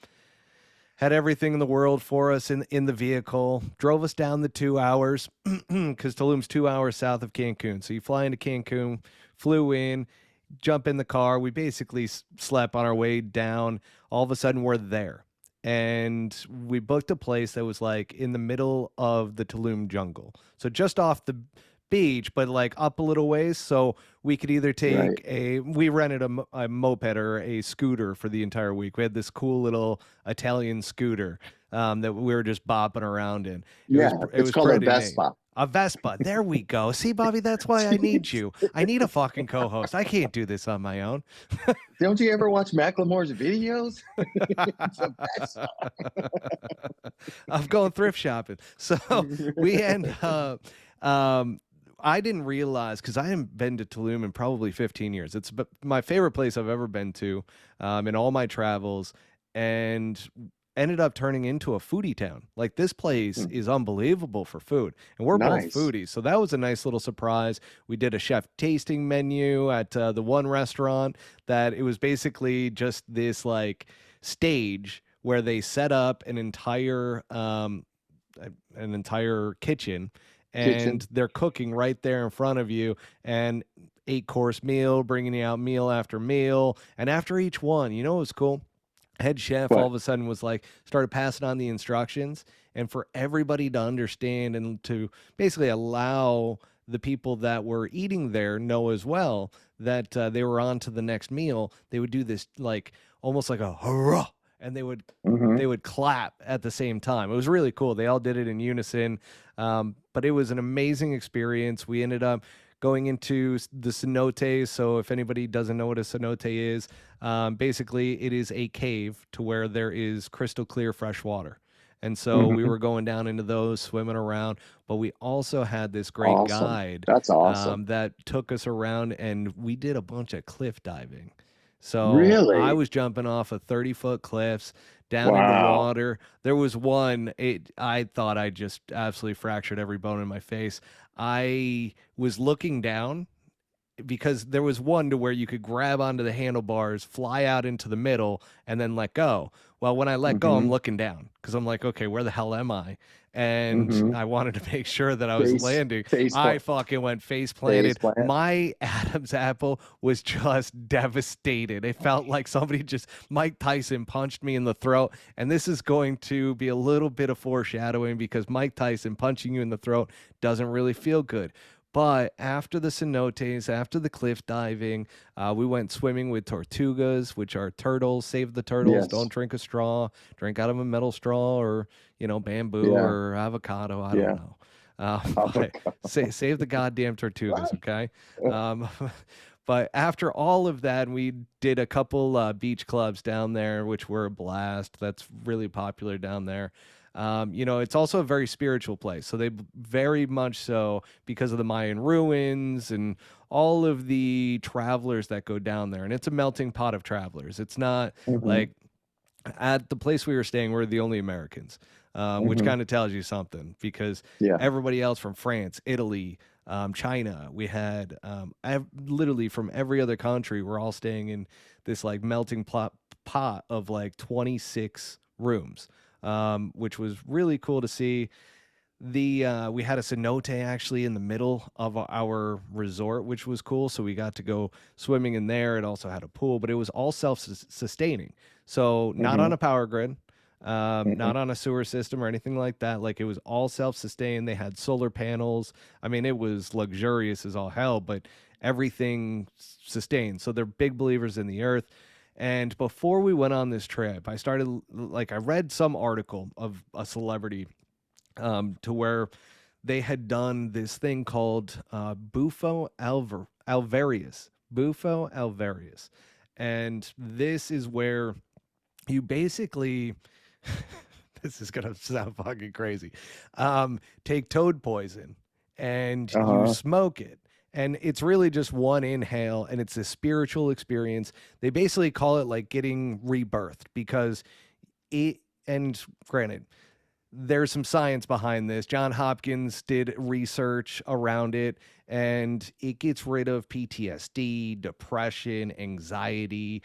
A: Had everything in the world for us in the vehicle. Drove us down the 2 hours because Tulum's 2 hours south of Cancun. So you fly into Cancun, flew in, jump in the car. We basically slept on our way down. All of a sudden, we're there. And we booked a place that was like in the middle of the Tulum jungle. So just off the beach, but like up a little ways. So we could either
B: Right.
A: we rented a moped or a scooter for the entire week. We had this cool little Italian scooter that we were just bopping around in.
B: Yeah,
A: It
B: it's
A: was
B: called a
A: pretty neat.
B: Vespa.
A: A Vespa. There we go. See, Bobby, that's why I need you. I need a fucking co-host. I can't do this on my own.
B: Don't you ever watch Macklemore's videos? It's a Vespa.
A: I'm going thrift shopping. So we end up. I didn't realize because I haven't been to Tulum in probably 15 years. It's my favorite place I've ever been to in all my travels, and ended up turning into a foodie town. Like this place
B: Hmm,
A: is unbelievable for food, and we're both
B: nice.
A: foodies, so that was a nice little surprise. We did a chef tasting menu at the one restaurant that it was basically just this like stage where they set up an entire kitchen
B: Kitchen.
A: and they're cooking right there in front of you, and 8 course meal bringing you out meal after meal, and after each one, you know what was cool, head chef all
B: What?
A: of a sudden was like started passing on the instructions, and for everybody to understand and to basically allow the people that were eating there know as well that they were on to the next meal, they would do this like almost like a hurrah, and
B: Hmm.
A: they would clap at the same time. It was really cool. They all did it in unison, but it was an amazing experience. We ended up going into the cenotes. So if anybody doesn't know what a cenote is, basically it is a cave to where there is crystal clear fresh water. And so we
B: Hmm.
A: were going down into those, swimming around, but we also had this great
B: Awesome.
A: guide
B: That's awesome.
A: that took us around, and we did a bunch of cliff diving. So I
B: Really?
A: was jumping off of 30-foot cliffs down into
B: Wow.
A: water. There was one, I thought I just absolutely fractured every bone in my face. I was looking down because there was one to where you could grab onto the handlebars, fly out into the middle, and then let go. Well, when I let go, I'm
B: Hmm.
A: looking down because I'm like, okay, where the hell am I? And
B: Hmm.
A: I wanted to make sure that I was
B: Face,
A: landing.
B: face
A: I
B: plant,
A: fucking went face
B: face
A: planted.
B: plant.
A: My Adam's apple was just devastated. It felt like somebody just, Mike Tyson punched me in the throat. And this is going to be a little bit of foreshadowing because Mike Tyson punching you in the throat doesn't really feel good. But after the cenotes, after the cliff diving, we went swimming with tortugas, which are turtles. Save the turtles. Don't
B: Yes.
A: drink a straw. Drink out of a metal straw or, bamboo
B: Yeah.
A: or avocado. I don't
B: Yeah.
A: know. But
B: Avocado.
A: save the goddamn tortugas, okay? Um, but after all of that, we did a couple beach clubs down there, which were a blast. That's really popular down there. It's also a very spiritual place. So they very much so because of the Mayan ruins and all of the travelers that go down there. And it's a melting pot of travelers. It's not
B: Hmm.
A: like at the place we were staying, we're the only Americans, which
B: Hmm.
A: kind of tells you something because
B: Yeah.
A: everybody else from France, Italy, China, we had literally from every other country, we're all staying in this like melting pot of like 26 rooms, which was really cool to see. We had a cenote actually in the middle of our resort, which was cool. So we got to go swimming in there. It also had a pool, but it was all self-sustaining. So not
B: Hmm.
A: on a power grid.
B: Mhm.
A: Not on a sewer system or anything like that. Like it was all self-sustained. They had solar panels. I mean, it was luxurious as all hell, but everything sustained. So they're big believers in the earth. And before we went on this trip, I started like I read some article of a celebrity to where they had done this thing called Alvarius. Bufo Alvarius. And this is where you basically this is gonna sound fucking crazy. Take toad poison and you
B: Uh-huh.
A: smoke it. And it's really just one inhale, and it's a spiritual experience. They basically call it like getting rebirthed because it, and granted, there's some science behind this. John Hopkins did research around it, and it gets rid of PTSD, depression, anxiety,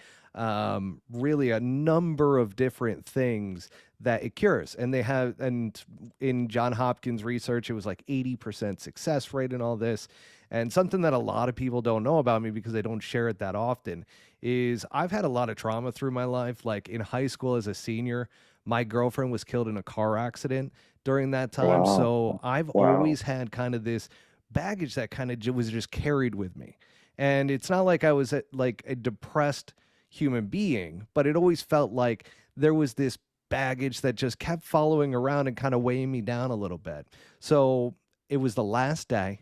A: really a number of different things that it cures. And they have, and in John Hopkins research, it was like 80% success rate in all this. And something that a lot of people don't know about me because they don't share it that often is I've had a lot of trauma through my life. Like in high school as a senior, my girlfriend was killed in a car accident during that time.
B: Wow.
A: So I've
B: Wow.
A: always had kind of this baggage that kind of was just carried with me. And it's not like I was like a depressed human being, but it always felt like there was this baggage that just kept following around and kind of weighing me down a little bit. So it was the last day,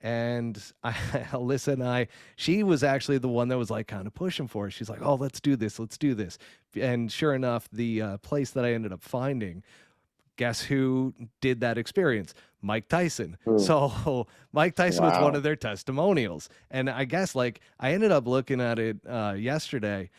A: and Alyssa and she was actually the one that was like kind of pushing for it. She's like, "Oh, let's do this, let's do this." And sure enough, the place that I ended up finding, guess who did that experience? Mike Tyson.
B: Ooh,
A: So Mike Tyson was one
B: wow.
A: of their testimonials, and I guess like I ended up looking at it yesterday,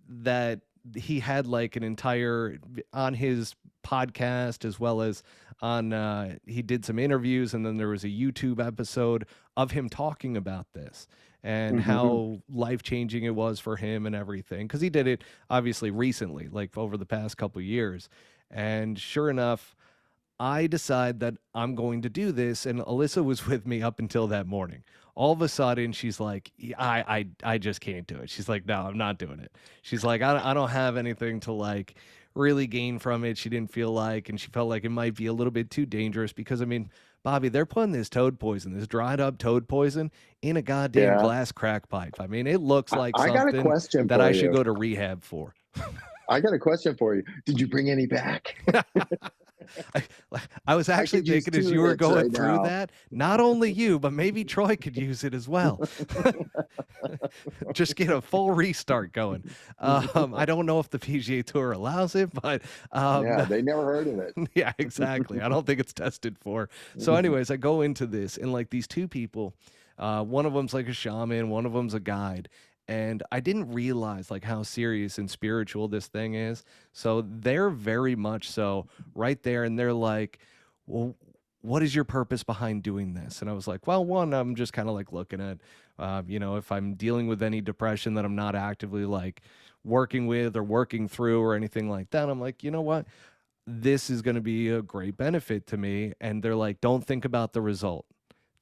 A: that he had like an entire on his podcast as well as on he did some interviews, and then there was a YouTube episode of him talking about this and
B: Hmm.
A: how life-changing it was for him and everything, because he did it obviously recently, like over the past couple years. And sure enough, I decide that I'm going to do this, and Alyssa was with me up until that morning. All of a sudden, she's like, "Yeah, I just can't do it." She's like, "No, I'm not doing it." She's like, I don't have anything to like really gain from it." She didn't feel like, and she felt like it might be a little bit too dangerous because, I mean, Bobby, they're putting this toad poison, this dried up toad poison, in a goddamn
B: Yeah.
A: glass crack pipe. I mean, it looks like
B: I got a
A: something
B: question
A: that I
B: for
A: should
B: you.
A: go to rehab for.
B: I got a question for you. Did you bring any back?
A: I, I was
B: I
A: actually
B: could use
A: thinking as
B: two
A: you were
B: hits
A: going
B: right
A: through
B: now.
A: that, not only you, but maybe Troy could use it as well. Just get a full restart going. I don't know if the PGA Tour allows it, but
B: Yeah, they never heard of it.
A: yeah, exactly. I don't think it's tested for. So, anyways, I go into this, and like these two people, one of them's like a shaman, one of them's a guide. And I didn't realize like how serious and spiritual this thing is. So they're very much so right there, and they're like, "Well, what is your purpose behind doing this?" And I was like, "Well, one, I'm just kind of like looking at, if I'm dealing with any depression that I'm not actively like working with or working through or anything like that. I'm like, you know what? This is going to be a great benefit to me." And they're like, "Don't think about the result.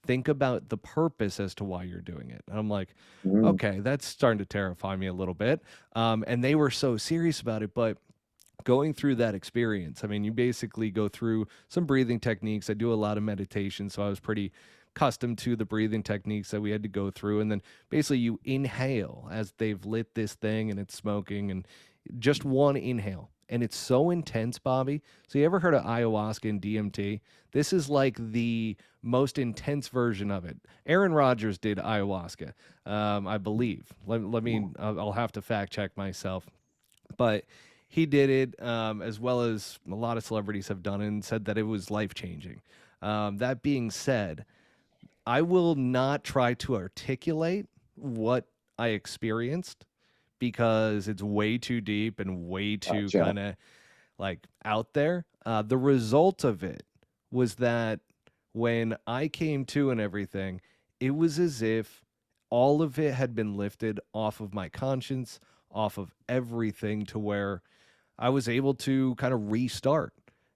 A: Think about the purpose as to why you're doing it." And I'm like,
B: Mm.
A: okay, that's starting to terrify me a little bit. And they were so serious about it. But going through that experience, I mean, you basically go through some breathing techniques. I do a lot of meditation, so I was pretty accustomed to the breathing techniques that we had to go through. And then basically you inhale as they've lit this thing and it's smoking, and just one inhale. And it's so intense, Bobby. So you ever heard of ayahuasca and DMT? This is like the most intense version of it. Aaron Rodgers did ayahuasca, I believe. Let me, I'll have to fact check myself, but he did it, as well as a lot of celebrities have done it, and said that it was life changing. That being said, I will not try to articulate what I experienced because it's way too deep and way too
B: Gotcha.
A: kind of like out there. The result of it was that when I came to and everything, it was as if all of it had been lifted off of my conscience, off of everything, to where I was able to kind of restart.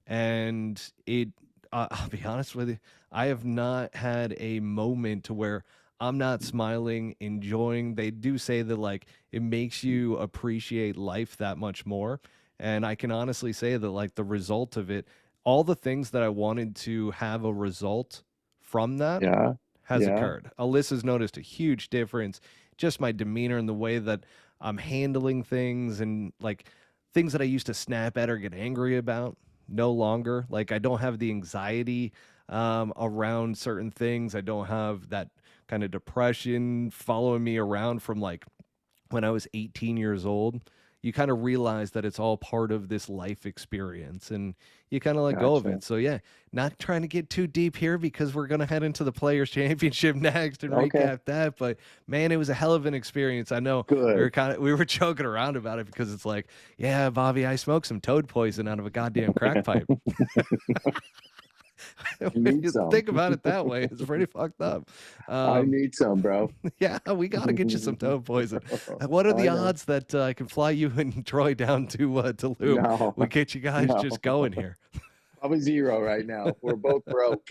A: And it, I'll be honest with you, I have not had a moment to where I'm not smiling, enjoying. They do say that like it makes you appreciate life that much more. And I can honestly say that like the result of it, all the things that I wanted to have a result from that
B: Yeah.
A: has
B: Yeah.
A: occurred. Alyssa's noticed a huge difference, just my demeanor and the way that I'm handling things, and like things that I used to snap at or get angry about. No longer. Like I don't have the anxiety around certain things. I don't have that kind of depression following me around from like when I was 18 years old. You kind of realize that it's all part of this life experience and you kind of let go of
B: Gotcha.
A: it. So, yeah, not trying to get too deep here because we're going to head into the Players' Championship next and
B: Okay.
A: recap that. But man, it was a hell of an experience. I know
B: Good.
A: we were joking around about it because it's like, yeah, Bobby, I smoked some toad poison out of a goddamn crack pipe.
B: I
A: When
B: need
A: you
B: some.
A: think about it that way, it's pretty fucked up.
B: I
A: Um,
B: need some, bro.
A: yeah, we got to get you some toad poison. What are
B: I
A: the
B: know.
A: odds that I can fly you and Troy down to Tulum?
B: No,
A: We get you guys
B: no.
A: just going here.
B: Probably zero right now. We're both broke.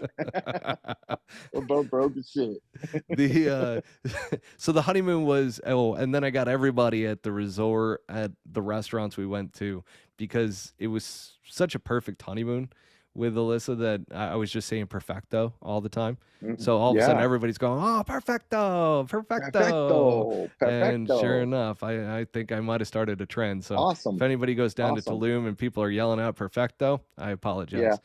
B: We're both broke as shit.
A: the so the honeymoon was, and then I got everybody at the resort at the restaurants we went to because it was such a perfect honeymoon with Alyssa that I was just saying perfecto all the time. So all of a sudden
B: Yeah.
A: everybody's going, oh, perfecto, perfecto.
B: Perfecto.
A: And sure
B: Perfecto.
A: enough, I think I might have started a trend. So if
B: Awesome.
A: anybody goes down to
B: Awesome.
A: Tulum and people are yelling out perfecto, I
B: Yeah.
A: apologize.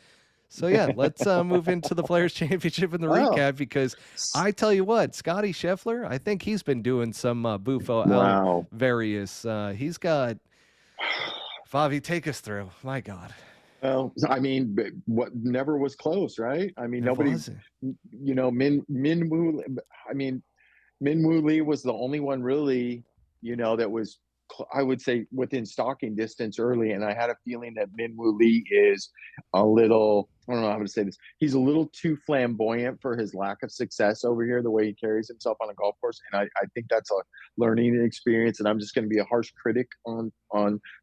A: So yeah, let's move into the Players Championship and the
B: Oh,
A: recap because I tell you what, Scotty Scheffler, I think he's been doing some Bufo
B: wow.
A: Alvarius. He's got Favi, take us through. My God,
B: Well, I mean, what never was close, right? I mean,
A: it
B: nobody,
A: wasn't.
B: Min Woo. I mean, Min Woo Lee was the only one really, that was, I would say, within stalking distance early. And I had a feeling that Min Woo Lee is a little, I don't know how to say this. He's a little too flamboyant for his lack of success over here, the way he carries himself on a golf course. And I think that's a learning experience. And I'm just going to be a harsh critic on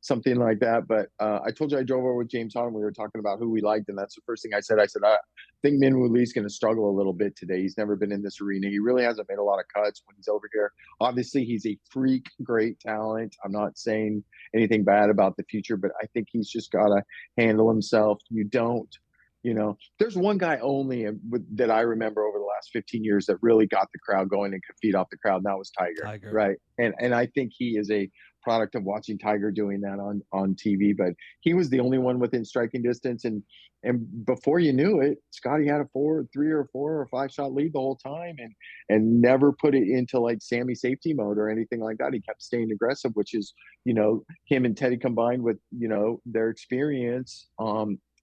B: something like that. But I told you I drove over with James Hahn. We were talking about who we liked. And that's the first thing I said. I said, I think Min Woo Lee's going to struggle a little bit today. He's never been in this arena. He really hasn't made a lot of cuts when he's over here. Obviously, he's a freak, great talent. I'm not saying anything bad about the future, but I think he's just got to handle himself. There's one guy only that I remember over the last 15 years that really got the crowd going and could feed off the crowd, and that was Tiger,
A: Tiger.
B: right? And I think he is a product of watching Tiger doing that on TV, but he was the only one within striking distance, and before you knew it, Scotty had a 3 or 4 or 5 shot lead the whole time, and never put it into like Sammy safety mode or anything like that. He kept staying aggressive, which is him and Teddy combined with their experience.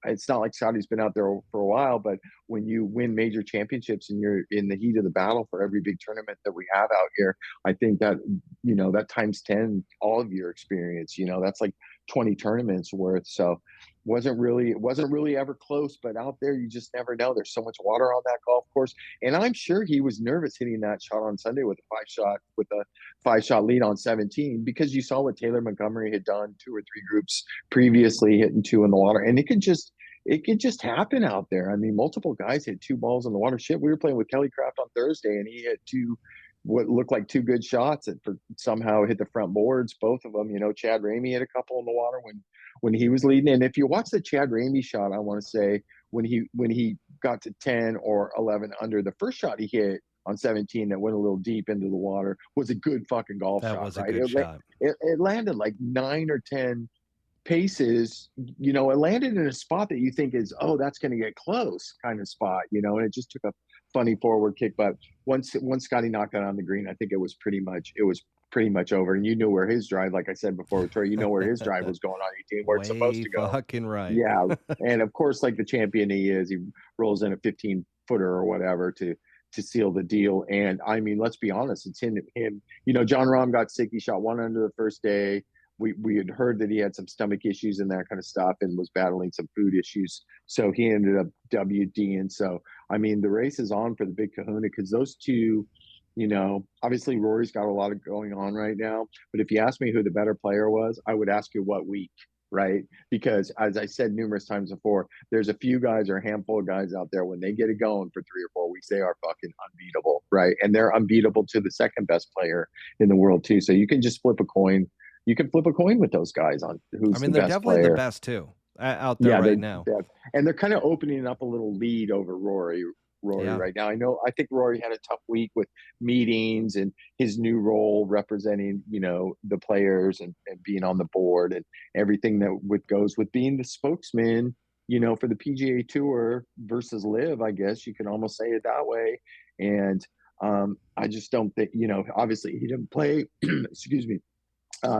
B: It's not like Scotty's been out there for a while, but when you win major championships and you're in the heat of the battle for every big tournament that we have out here, I think that that times 10 all of your experience. That's like 20 tournaments worth. So it wasn't really ever close, but out there you just never know. There's so much water on that golf course, and I'm sure he was nervous hitting that shot on Sunday with a 5 shot lead on 17, because you saw what Taylor Montgomery had done 2 or 3 groups previously, hitting 2 in the water, and it could just happen out there. I mean, multiple guys hit 2 balls in the water. Shit, we were playing with Kelly Craft on Thursday, and he hit what looked like 2 good shots that somehow hit the front boards, both of them. Chad Ramey hit a couple in the water when he was leading. And if you watch the Chad Ramey shot, I want to say when he got to 10 or 11 under, the first shot he hit on 17 that went a little deep into the water was a good fucking golf
A: That
B: shot,
A: was a
B: right?
A: good shot.
B: It landed like 9 or 10 paces. It landed in a spot that you think is, oh, that's going to get close kind of spot, and it just took a funny forward kick. But once Scotty knocked it on the green, I think it was pretty much over. And you knew where his drive, like I said before, Troy, where his drive was going on 18, where it's supposed
A: Way
B: to go.
A: fucking right.
B: Yeah. And of course, like the champion he is, he rolls in a 15-footer or whatever to seal the deal. And I mean, let's be honest, it's him. John Rahm got sick. He shot 1 under the first day. We had heard that he had some stomach issues and that kind of stuff, and was battling some food issues. So he ended up WD. And so, I mean, the race is on for the big kahuna, because those two, obviously Rory's got a lot of going on right now. But if you ask me who the better player was, I would ask you what week, right? Because as I said numerous times before, there's a few guys or a handful of guys out there, when they get it going for 3 or 4 weeks, they are fucking unbeatable, right? And they're unbeatable to the second best player in the world too. So you can just flip a coin you can flip a coin with those guys on
A: I
B: who's the
A: mean, they're
B: best
A: definitely the
B: player.
A: best too out there
B: Yeah,
A: right now.
B: and they're kind of opening up a little lead over Rory
A: Yeah.
B: right now. I think Rory had a tough week with meetings and his new role representing, the players and being on the board and everything that goes with being the spokesman, for the PGA Tour versus Live. I guess you can almost say it that way. And I just don't think, obviously he didn't play, excuse me,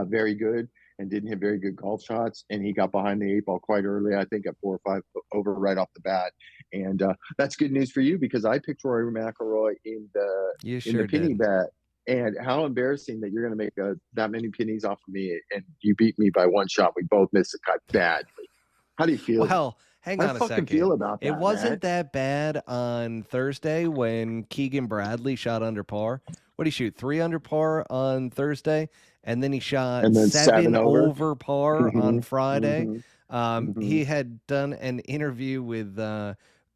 B: very good and didn't hit very good golf shots. And he got behind the eight ball quite early, I think at 4 or 5 over right off the bat. And that's good news for you because I picked Rory McIlroy
A: You
B: in the
A: sure
B: penny
A: did.
B: bet. And how embarrassing that you're going to make that many pennies off of me and you beat me by one shot. We both missed the cut badly. How do you feel?
A: Well, hang
B: How do
A: on
B: you
A: a
B: fucking
A: second.
B: feel about
A: It
B: that, man?
A: wasn't that bad on Thursday when Keegan Bradley shot under par. What did he shoot? 3 under par on Thursday, and then he shot
B: And then
A: 7
B: over.
A: over par on
B: Mm-hmm,
A: Friday.
B: mm-hmm.
A: He had done an interview with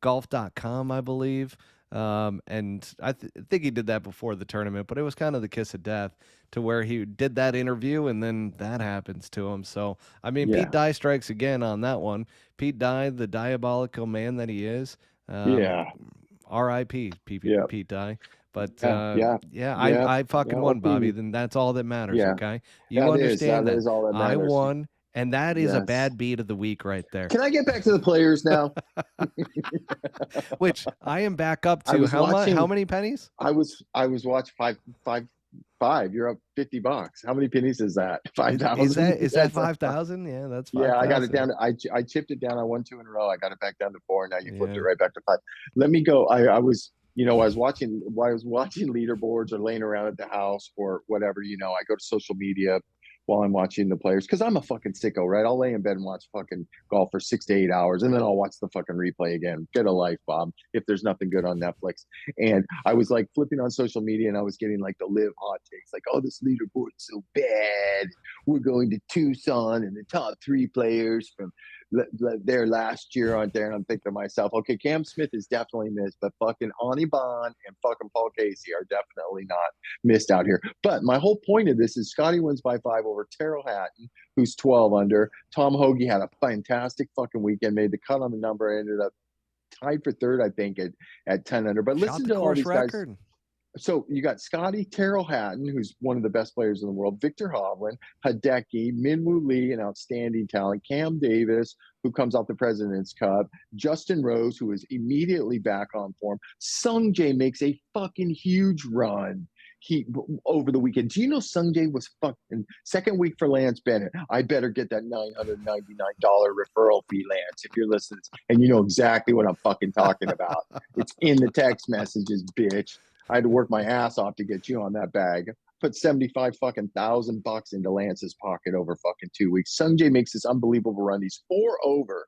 A: golf.com, I believe. And I think he did that before the tournament, but it was kind of the kiss of death to where he did that interview and then that happens to him. So, I mean, Pete
B: Yeah.
A: Dye strikes again on that one. Pete Dye, the diabolical man that he is.
B: Yeah.
A: R.I.P.
B: Yeah.
A: Pete Dye. But
B: Yeah.
A: yeah,
B: Yeah.
A: I fucking won, Bobby.
B: Okay.
A: Then that's all that matters,
B: Yeah.
A: okay? You
B: That is
A: understand that.
B: all that
A: I
B: matters.
A: won, and that is a
B: Yes.
A: bad beat of the week right there.
B: Can I get back to the players now?
A: Which I am back up
B: I
A: to
B: was
A: how much?
B: watching.
A: How many pennies?
B: I was watching five. You're up $50. How many pennies is that? 5,000.
A: Is that 5,000? Yeah, that's 5,000.
B: Yeah, I got it down. I chipped it down. I won 2 in a row. I got it back down to 4. Now you flipped it
A: Yeah.
B: right back to 5. Let me go. I was I was watching leaderboards or laying around at the house or whatever. I go to social media while I'm watching the players because I'm a fucking sicko, right? I'll lay in bed and watch fucking golf for 6 to 8 hours, and then I'll watch the fucking replay again. Get a life, Bob. If there's nothing good on Netflix, and I was like flipping on social media, and I was getting like the live hot takes, like, "Oh, this leaderboard is so bad. We're going to Tucson, and the top 3 players from there last year aren't there." And I'm thinking to myself, okay, Cam Smith is definitely missed, but fucking Ani Bond and fucking Paul Casey are definitely not missed out here. But my whole point of this is Scotty wins by 5 over Terrell Hatton, who's 12 under. Tom Hoagie had a fantastic fucking weekend, made the cut on the number, ended up tied for third, I think, at 10 under. But
A: Shot
B: listen
A: the
B: to all
A: course
B: these
A: record.
B: guys. So you got Scotty, Terrell Hatton, who's one of the best players in the world, Victor Hovland, Hideki, Minwoo Lee, an outstanding talent, Cam Davis, who comes off the President's Cup, Justin Rose, who is immediately back on form. Sung Jae makes a fucking huge run over the weekend. Do you know Sung Jae was fucking second week for Lance Bennett? I better get that $999 referral fee, Lance, if you're listening. And you know exactly what I'm fucking talking about. It's in the text messages, bitch. I had to work my ass off to get you on that bag. Put 75 fucking $1,000 into Lance's pocket over fucking 2 weeks. Sung Jae makes this unbelievable run. He's 4 over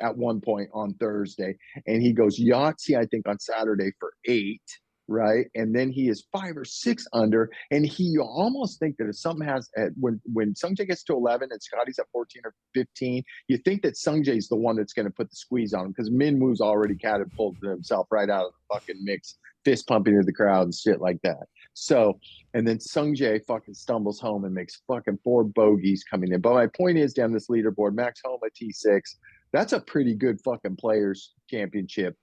B: at one point on Thursday, and he goes Yahtzee, I think, on Saturday for 8, right? And then he is 5 or 6 under, and you almost think that if something has when Sung Jae gets to 11 and Scotty's at 14 or 15, you think that Sung Jae's the one that's going to put the squeeze on him because Min Woo's already catapulted himself right out of the fucking mix, fist pumping to the crowd and shit like that. So, and then Sung Jae fucking stumbles home and makes fucking 4 bogeys coming in. But my point is, down this leaderboard, Max Homa T6, that's a pretty good fucking players championship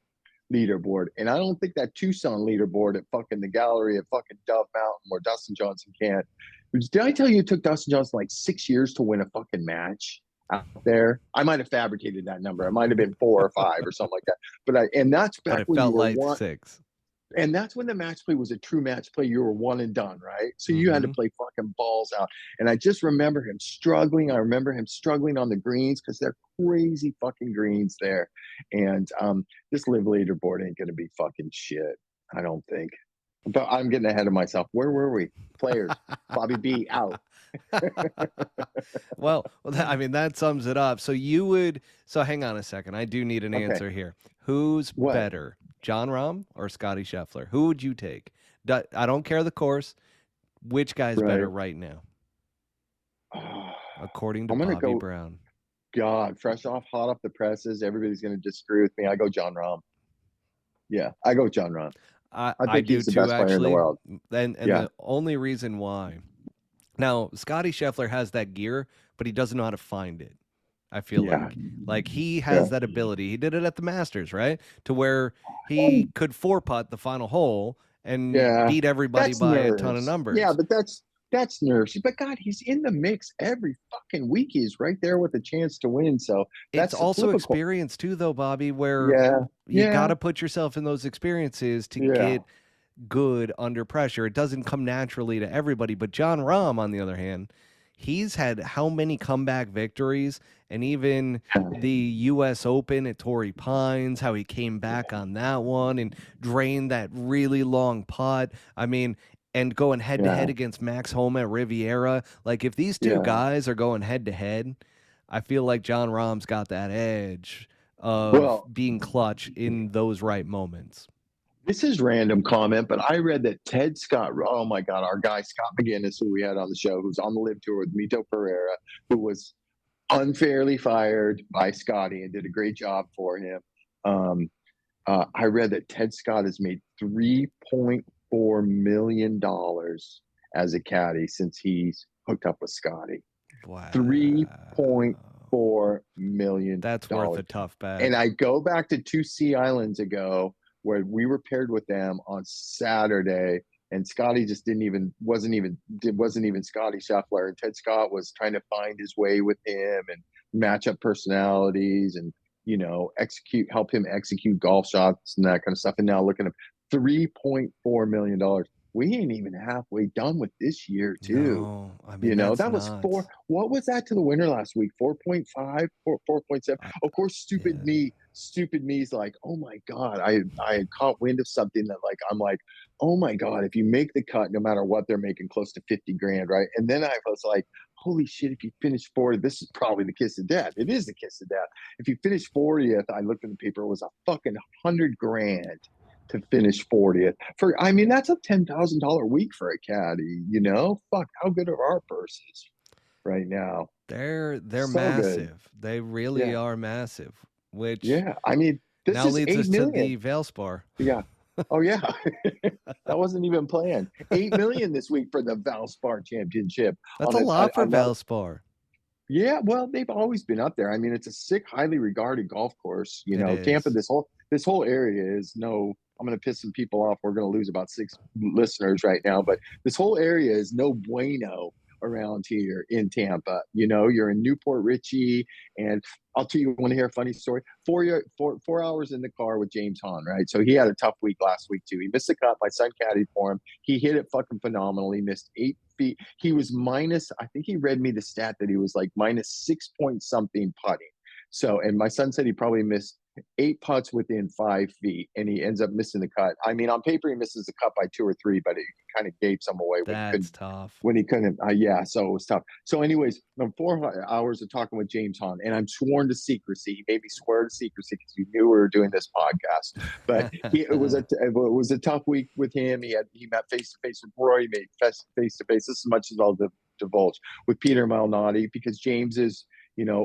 B: leaderboard. And I don't think that Tucson leaderboard at fucking the gallery at fucking Dove Mountain where Dustin Johnson can't. Did I tell you it took Dustin Johnson like 6 years to win a fucking match out there? I might have fabricated that number. It might have been 4 or 5 or something like that. And that's back
A: But it
B: when
A: felt
B: you were
A: like 6.
B: and that's when the match play was a true match play. You were one and done, right? So you had to play fucking balls out. And I just remember him struggling. I remember him struggling on the greens because they're crazy fucking greens there. And this live leaderboard ain't going to be fucking shit, I don't think. But I'm getting ahead of myself. Where were we? Players. Bobby B out.
A: Well, I mean, that sums it up. So hang on a second. I do need an answer here. Who's better, Jon Rahm or Scotty Scheffler? Who would you take? I don't care the course. Which guy's better right now? According to Bobby Brown.
B: God, hot off the presses. Everybody's going to disagree with me. I go Jon Rahm. Yeah, I go Jon Rahm. I think he's the best player in the world.
A: And the only reason why Now, Scotty Scheffler has that gear, but he doesn't know how to find it. I feel
B: Yeah,
A: like he
B: yeah,
A: has that ability. He did it at the Masters, right? To where he could four putt the final hole and
B: yeah.
A: beat everybody
B: That's
A: by a ton of
B: nerves. Yeah,
A: numbers.
B: but that's nerves. But God, he's in the mix every fucking week. He's right there with a chance to win. So
A: It's
B: that's the
A: also
B: flip of coin.
A: experience too, though, Bobby, where
B: Yeah,
A: you got
B: yeah,
A: to put yourself in those experiences to
B: yeah,
A: get good under pressure. It doesn't come naturally to everybody. But John Rahm, on the other hand, he's had how many comeback victories, and even the U.S. Open at Torrey Pines, how he came back on that one and drained that really long putt. I mean, and going head to
B: yeah,
A: head against Max Homa at Riviera. Like, if these two
B: yeah.
A: guys are going head to head, I feel like John Rahm's got that edge of
B: Well,
A: being clutch in those right moments.
B: this is random comment, but I read that Ted Scott, oh my God, our guy Scott McGinnis, who we had on the show, who's on the live tour with Mito Pereira, who was unfairly fired by Scotty and did a great job for him. Um, I read that Ted Scott has made $3.4 million as a caddy since he's hooked up with Scotty.
A: Wow.
B: $3.4 million.
A: That's worth a tough bet.
B: And I go back to two Sea Islands ago where we were paired with them on Saturday, and Scotty just wasn't even Scotty Scheffler, and Ted Scott was trying to find his way with him and match up personalities and help him execute golf shots and that kind of stuff. And now looking at $3.4 million. We ain't even halfway done with this year, too.
A: No, I mean that's
B: That was four.
A: nuts.
B: What was that to the winner last week? 4.5, 4.7.
A: I,
B: Of course,
A: yeah,
B: stupid me's like, oh my God, I had caught wind of something that like, I'm like, oh my God, if you make the cut, no matter what, they're making close to 50 grand, right? And then I was like, holy shit, if you finish 40th, this is probably the kiss of death. It is the kiss of death. If you finish 40th, I looked in the paper, it was a fucking 100 grand to finish 40th. I mean, that's a $10,000 week for a caddy, Fuck, how good are our purses right now?
A: they're
B: So good.
A: massive. They really
B: Yeah.
A: are massive, which
B: Yeah. I mean, this
A: now
B: is
A: leads us
B: 8
A: to
B: million.
A: the Valspar.
B: Yeah. Oh yeah. That wasn't even planned. 8 million this week for the Valspar Championship
A: That's
B: on
A: a lot for
B: another.
A: Valspar.
B: Yeah, well, they've always been up there. I mean, it's a sick, highly regarded golf course.
A: It
B: Tampa,
A: is.
B: this whole area is no. I'm going to piss some people off. We're going to lose about 6 listeners right now, but this whole area is no bueno around here in Tampa. You're in Newport Richie, and I'll tell you, want to hear a funny story? 4 hours in the car with James Hahn, right? So he had a tough week last week too. He missed the cut. My son caddied for him. He hit it fucking phenomenal. He missed 8 feet. He was minus, I think he read me the stat that he was like minus 6 point something putting. So, and my son said he probably missed 8 putts within 5 feet, and he ends up missing the cut. I mean, on paper he misses the cut by 2 or 3, but it kind of gave some away when he
A: That's
B: couldn't.
A: tough.
B: When he couldn't, yeah. So it was tough. So, anyways, I'm 4 hours of talking with James Hahn, and I'm sworn to secrecy. He made me swear to secrecy because we knew we were doing this podcast. But it was a tough week with him. He met face to face with Roy. He made face to face. This is as much as I'll divulge with Peter Malnati, because James is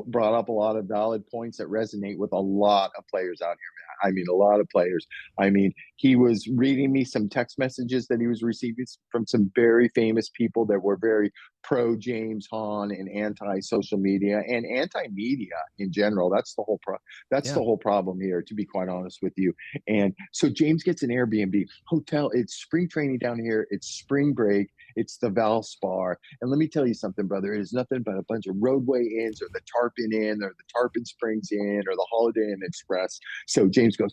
B: brought up a lot of valid points that resonate with a lot of players out here, man. I mean, a lot of players. I mean, he was reading me some text messages that he was receiving from some very famous people that were very pro James Hahn and anti social media and anti media in general. That's the
A: Yeah.
B: whole problem here, to be quite honest with you. And so James gets an Airbnb hotel. It's spring training down here. It's spring break. It's the Valspar. And let me tell you something, brother. It is nothing but a bunch of roadway inns or the Tarpon Inn or the Tarpon Springs Inn or the Holiday Inn Express. So James goes,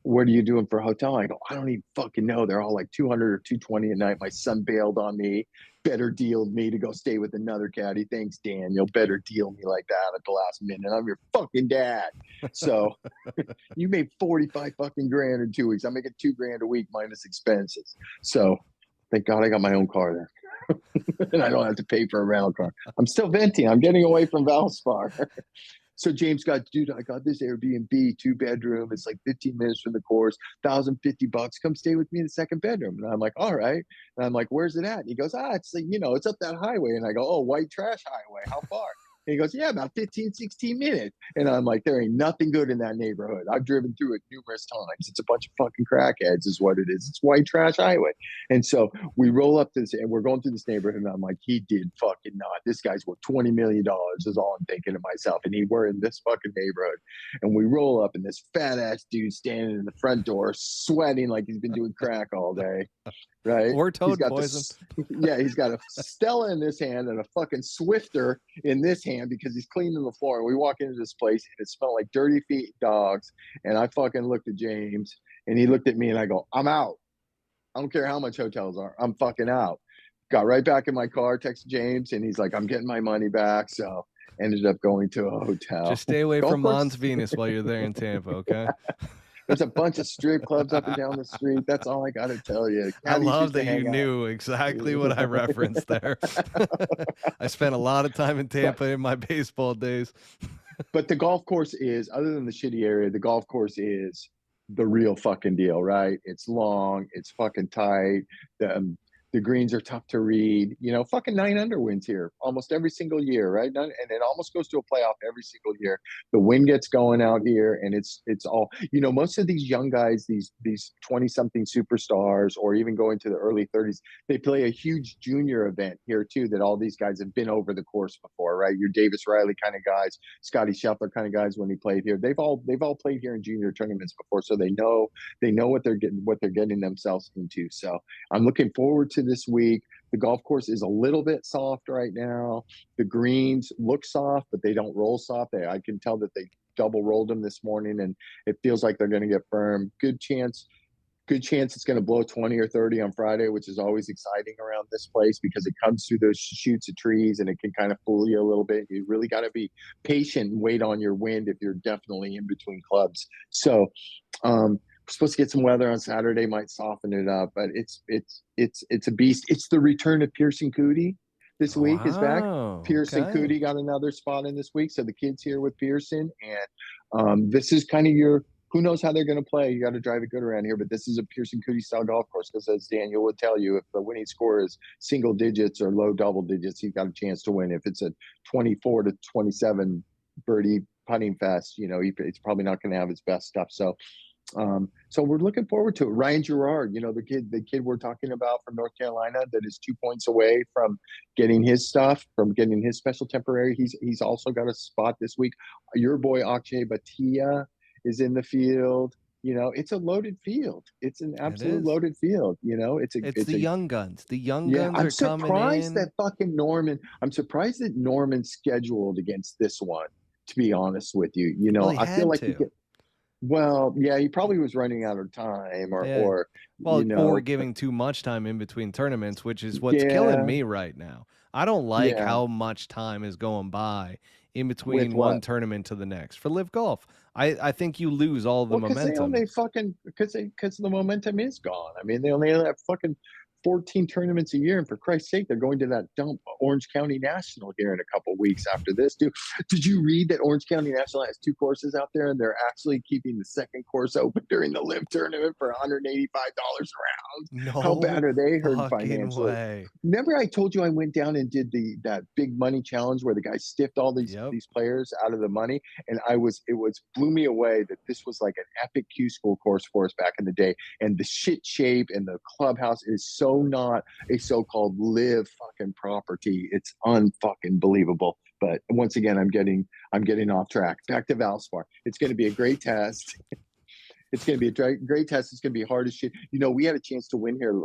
B: what are you doing for a hotel? I go, I don't even fucking know. They're all like 200 or 220 a night. My son bailed on me, better dealed me to go stay with another caddy. Thanks, Daniel. Better deal me like that at the last minute. I'm your fucking dad. So you made 45 fucking grand in 2 weeks. I'm making 2 grand a week minus expenses. So thank God I got my own car there. And I don't have to pay for a rental car. I'm still venting. I'm getting away from Valspar. So James dude, I got this Airbnb, 2 bedroom. It's like 15 minutes from the course, $1,050. Come stay with me in the second bedroom. And I'm like, all right. And I'm like, where's it at? And he goes, it's like, it's up that highway. And I go, oh, white trash highway. How far? And he goes, yeah, about 15, 16 minutes. And I'm like, there ain't nothing good in that neighborhood. I've driven through it numerous times. It's a bunch of fucking crackheads is what it is. It's white trash highway. And so we roll up this and we're going through this neighborhood. And I'm like, he did fucking not. This guy's worth $20 million is all I'm thinking to myself. And we're in this fucking neighborhood. And we roll up and this fat ass dude standing in the front door, sweating like he's been doing crack all day. Right.
A: Or toad
B: he's got
A: poison.
B: he's got a Stella in this hand and a fucking Swifter in this hand because he's cleaning the floor. And we walk into this place and it smelled like dirty feet dogs. And I fucking looked at James and he looked at me and I go, I'm out. I don't care how much hotels are. I'm fucking out. Got right back in my car, texted James, and he's like, I'm getting my money back. So ended up going to a hotel.
A: Just stay away from Mons Venus while you're there in Tampa, okay?
B: There's a bunch of strip clubs up and down the street. That's all I got to tell you.
A: I love that you knew exactly what I referenced there. I spent a lot of time in Tampa in my baseball days.
B: But the golf course is, other than the shitty area, the golf course is the real fucking deal, right? It's long, it's fucking tight. The greens are tough to read. You know, fucking 9 under wins here almost every single year, right? And it almost goes to a playoff every single year. The wind gets going out here, and it's all, you know, most of these young guys, these 20-something superstars, or even going to the early 30s, they play a huge junior event here too. That all these guys have been over the course before, right? Your Davis Riley kind of guys, Scotty Scheffler kind of guys when he played here. They've all played here in junior tournaments before, so they know what they're getting themselves into. So I'm looking forward to this week. The golf course is a little bit soft right now. The greens look soft, but they don't roll soft. I can tell that they double rolled them this morning, and it feels like they're going to get firm. Good chance it's going to blow 20 or 30 on Friday, which is always exciting around this place because it comes through those shoots of trees and it can kind of fool you a little bit. You really got to be patient and wait on your wind if you're definitely in between clubs. So we're supposed to get some weather on Saturday, might soften it up, but it's a beast. It's the return of Pearson Coody this week is back. Pearson Coody got another spot in this week. So the kid's here with Pearson, and this is kind of who knows how they're going to play. You got to drive it good around here, but this is a Pearson Coody style golf course because, as Daniel would tell you, if the winning score is single digits or low double digits, he's got a chance to win. If it's a 24 to 27 birdie putting fest, you know, it's probably not going to have his best stuff. So we're looking forward to it. Ryan Gerard, you know, the kid we're talking about from North Carolina that is 2 points away from getting his stuff, from getting his special temporary. He's also got a spot this week. Your boy Akshay Bhatia is in the field. You know, it's a loaded field. It's an absolute loaded field. You know, it's
A: the young guns. The young guns are coming in.
B: I'm surprised that Norman scheduled against this one, to be honest with you. You know,
A: I feel like
B: he probably was running out of time or
A: giving too much time in between tournaments, which is what's killing me right now. I don't like how much time is going by in between one tournament to the next for Live Golf. I think you lose all the momentum.
B: Because the momentum is gone. I mean, they only have fucking 14 tournaments a year, and for Christ's sake, they're going to that dump Orange County National here in a couple weeks after this. Did you read that Orange County National has 2 courses out there, and they're actually keeping the second course open during the Live tournament for $185 a round?
A: No,
B: how bad are they hurt financially?
A: Way.
B: Remember, I told you I went down and did that big money challenge where the guy stiffed all these players out of the money, and blew me away that this was like an epic Q school course for us back in the day, and the shit shape and the clubhouse is so not a so-called Live fucking property. It's unfucking believable. But once again, I'm getting off track. Back to Valspar. It's going to be a great test. It's going to be a great test. It's going to be hard as shit. You know, we had a chance to win here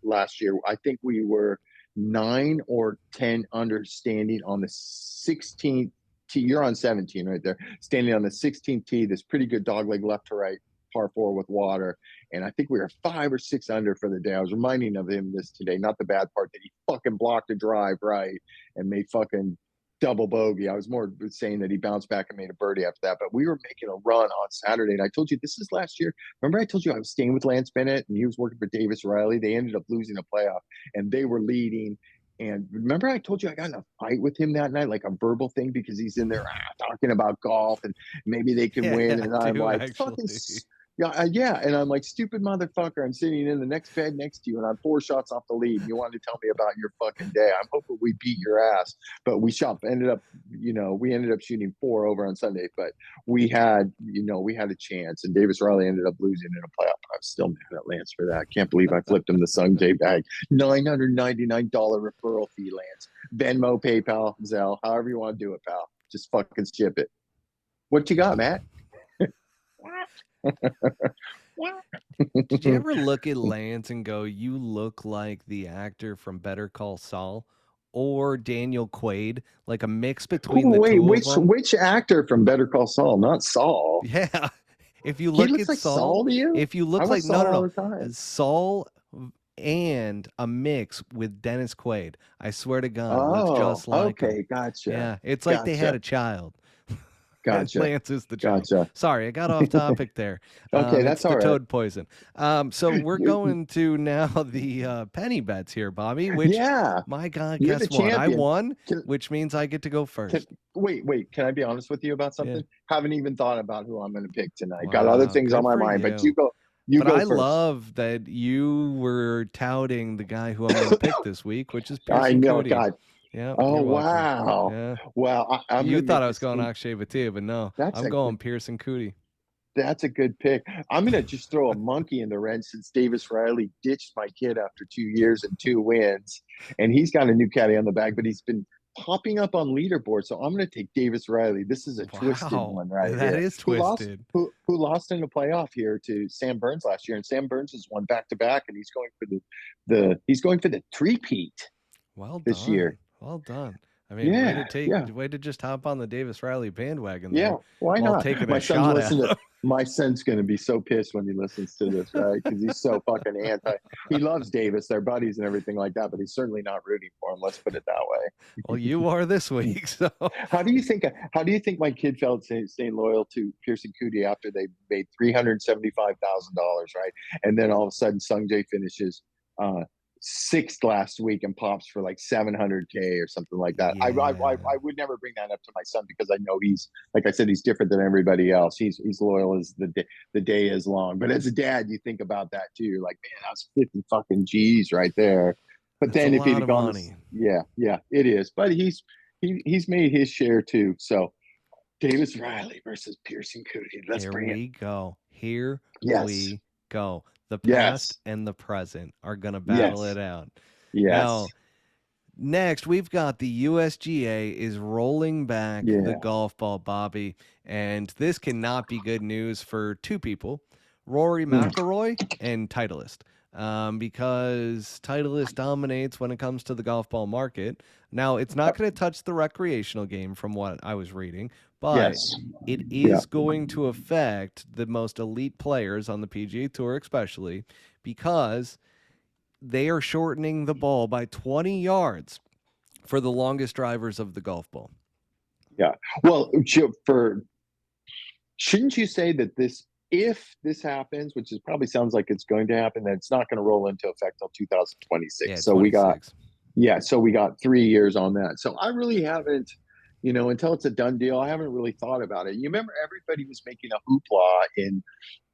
B: last year. I think we were 9 or 10 under standing on the 16th tee. You're on 17 right there. Standing on the 16th tee. This pretty good dogleg left to right par 4 with water, and I think we were 5 or 6 under for the day. I was reminding of him this today, not the bad part that he fucking blocked a drive right and made fucking double bogey. I was more saying that he bounced back and made a birdie after that, but we were making a run on Saturday, and I told you this is last year. Remember I told you I was staying with Lance Bennett and he was working for Davis Riley? They ended up losing a playoff and they were leading. And remember I told you I got in a fight with him that night, like a verbal thing, because he's in there talking about golf and maybe they can win. And I'm like, Yeah. And I'm like, stupid motherfucker. I'm sitting in the next bed next to you, and I'm 4 shots off the lead. And you wanted to tell me about your fucking day. I'm hoping we beat your ass. But we ended up shooting 4 over on Sunday. But we had a chance. And Davis Riley ended up losing in a playoff. I'm still mad at Lance for that. Can't believe I flipped him the Sung J bag. $999 referral fee, Lance. Venmo, PayPal, Zelle, however you want to do it, pal. Just fucking ship it. What you got, Matt?
A: Did you ever look at Lance and go, you look like the actor from Better Call Saul or Daniel Quaid, like a mix between the
B: Wait,
A: two of them?
B: which actor from Better Call Saul? Not Saul.
A: Yeah. If you
B: He
A: look
B: looks
A: at
B: like Saul to you?
A: if you
B: I
A: look
B: was
A: like
B: Saul all
A: no,
B: the time.
A: Saul and a mix with Dennis Quaid, I swear to God, looks
B: Oh,
A: just like him.
B: okay, gotcha,
A: Yeah, it's like they had
B: gotcha,
A: a child. And
B: gotcha,
A: Lance is the child.
B: gotcha.
A: Sorry, I got off topic there.
B: Okay,
A: It's
B: that's
A: the
B: all right.
A: toad poison. So we're going to now the penny bets here, Bobby. Which,
B: Yeah,
A: my God,
B: you're the
A: guess what? I
B: champion.
A: won,
B: Can,
A: which means I get to go
B: can,
A: first.
B: wait. Can I be honest with you about
A: Yeah.
B: something? Haven't even thought about who I'm going to pick tonight. Got other
A: Wow,
B: things on
A: good
B: my
A: for
B: mind, but
A: you.
B: You
A: But
B: go
A: I
B: first.
A: love that you were touting the guy who I'm going to pick this week, which is
B: I
A: Pearson
B: know,
A: Cootie.
B: God.
A: Yeah,
B: Oh
A: you're welcome.
B: wow.
A: Yeah.
B: Well, I'm
A: You
B: going to
A: thought
B: make
A: I was
B: this.
A: going Akshay Batia, but no,
B: That's
A: I'm
B: a
A: going Pearson Cootie.
B: That's a good pick. I'm going to just throw a monkey in the wrench since Davis Riley ditched my kid after 2 years and 2 wins. And he's got a new caddy on the bag, but he's been popping up on leaderboard. So I'm going to take Davis Riley. This is a twisted
A: Wow,
B: one right
A: that
B: here.
A: is twisted.
B: Who lost in the playoff here to Sam Burns last year. And Sam Burns has won back to back, and he's going for the three-peat
A: Well
B: this year.
A: done. Well done. I mean,
B: Yeah, yeah.
A: way to just hop on the Davis Riley bandwagon
B: Yeah,
A: there
B: why
A: while
B: not?
A: taking
B: My
A: a
B: son's
A: shot at
B: listening to
A: him.
B: my son's going to be so pissed when he listens to this, right? Because he's so fucking anti. He loves Davis, they're buddies and everything like that, but he's certainly not rooting for him. Let's put it that
A: Well, you are this
B: way.
A: week, so
B: How do you think my kid felt staying loyal to Pearson Cootie after they made $375,000, right? And then all of a sudden, Sung Jae finishes sixth last week and pops for like 700K or something like that. I
A: yeah.
B: would never bring that up to my son because I know he's, like I said, he's different than everybody else. He's loyal as the day is long. But as a dad, you think about that too. You're like, man, that's 50 fucking G's right there. But
A: That's a
B: then if he'd
A: lot
B: have
A: of
B: gone to,
A: money.
B: yeah, it is. But he's made his share too. So Davis Riley versus Pearson Cootie. Let's
A: Here
B: bring it.
A: we go. Here
B: Yes,
A: we go. The past
B: yes,
A: and the present are going to battle
B: yes,
A: it out. Now,
B: yes,
A: next, we've got the USGA is rolling back the
B: yeah.
A: golf ball, Bobby, and this cannot be good news for two people, Rory
B: Mm.
A: McIlroy and Titleist, because Titleist dominates when it comes to the golf ball market. Now, it's not going to touch the recreational game from what I was reading, but
B: Yes.
A: it
B: Yeah.
A: is going to affect the most elite players on the PGA Tour, especially because they are shortening the ball by 20 yards for the longest drivers of the golf ball.
B: Yeah. Well, shouldn't you say that if this happens, which is probably sounds like it's going to happen, then it's not going to roll into effect until 2026.
A: Yeah,
B: So we
A: 26.
B: got 3 years on that. So I really haven't, until it's a done deal, I haven't really thought about it. You remember everybody was making a hoopla in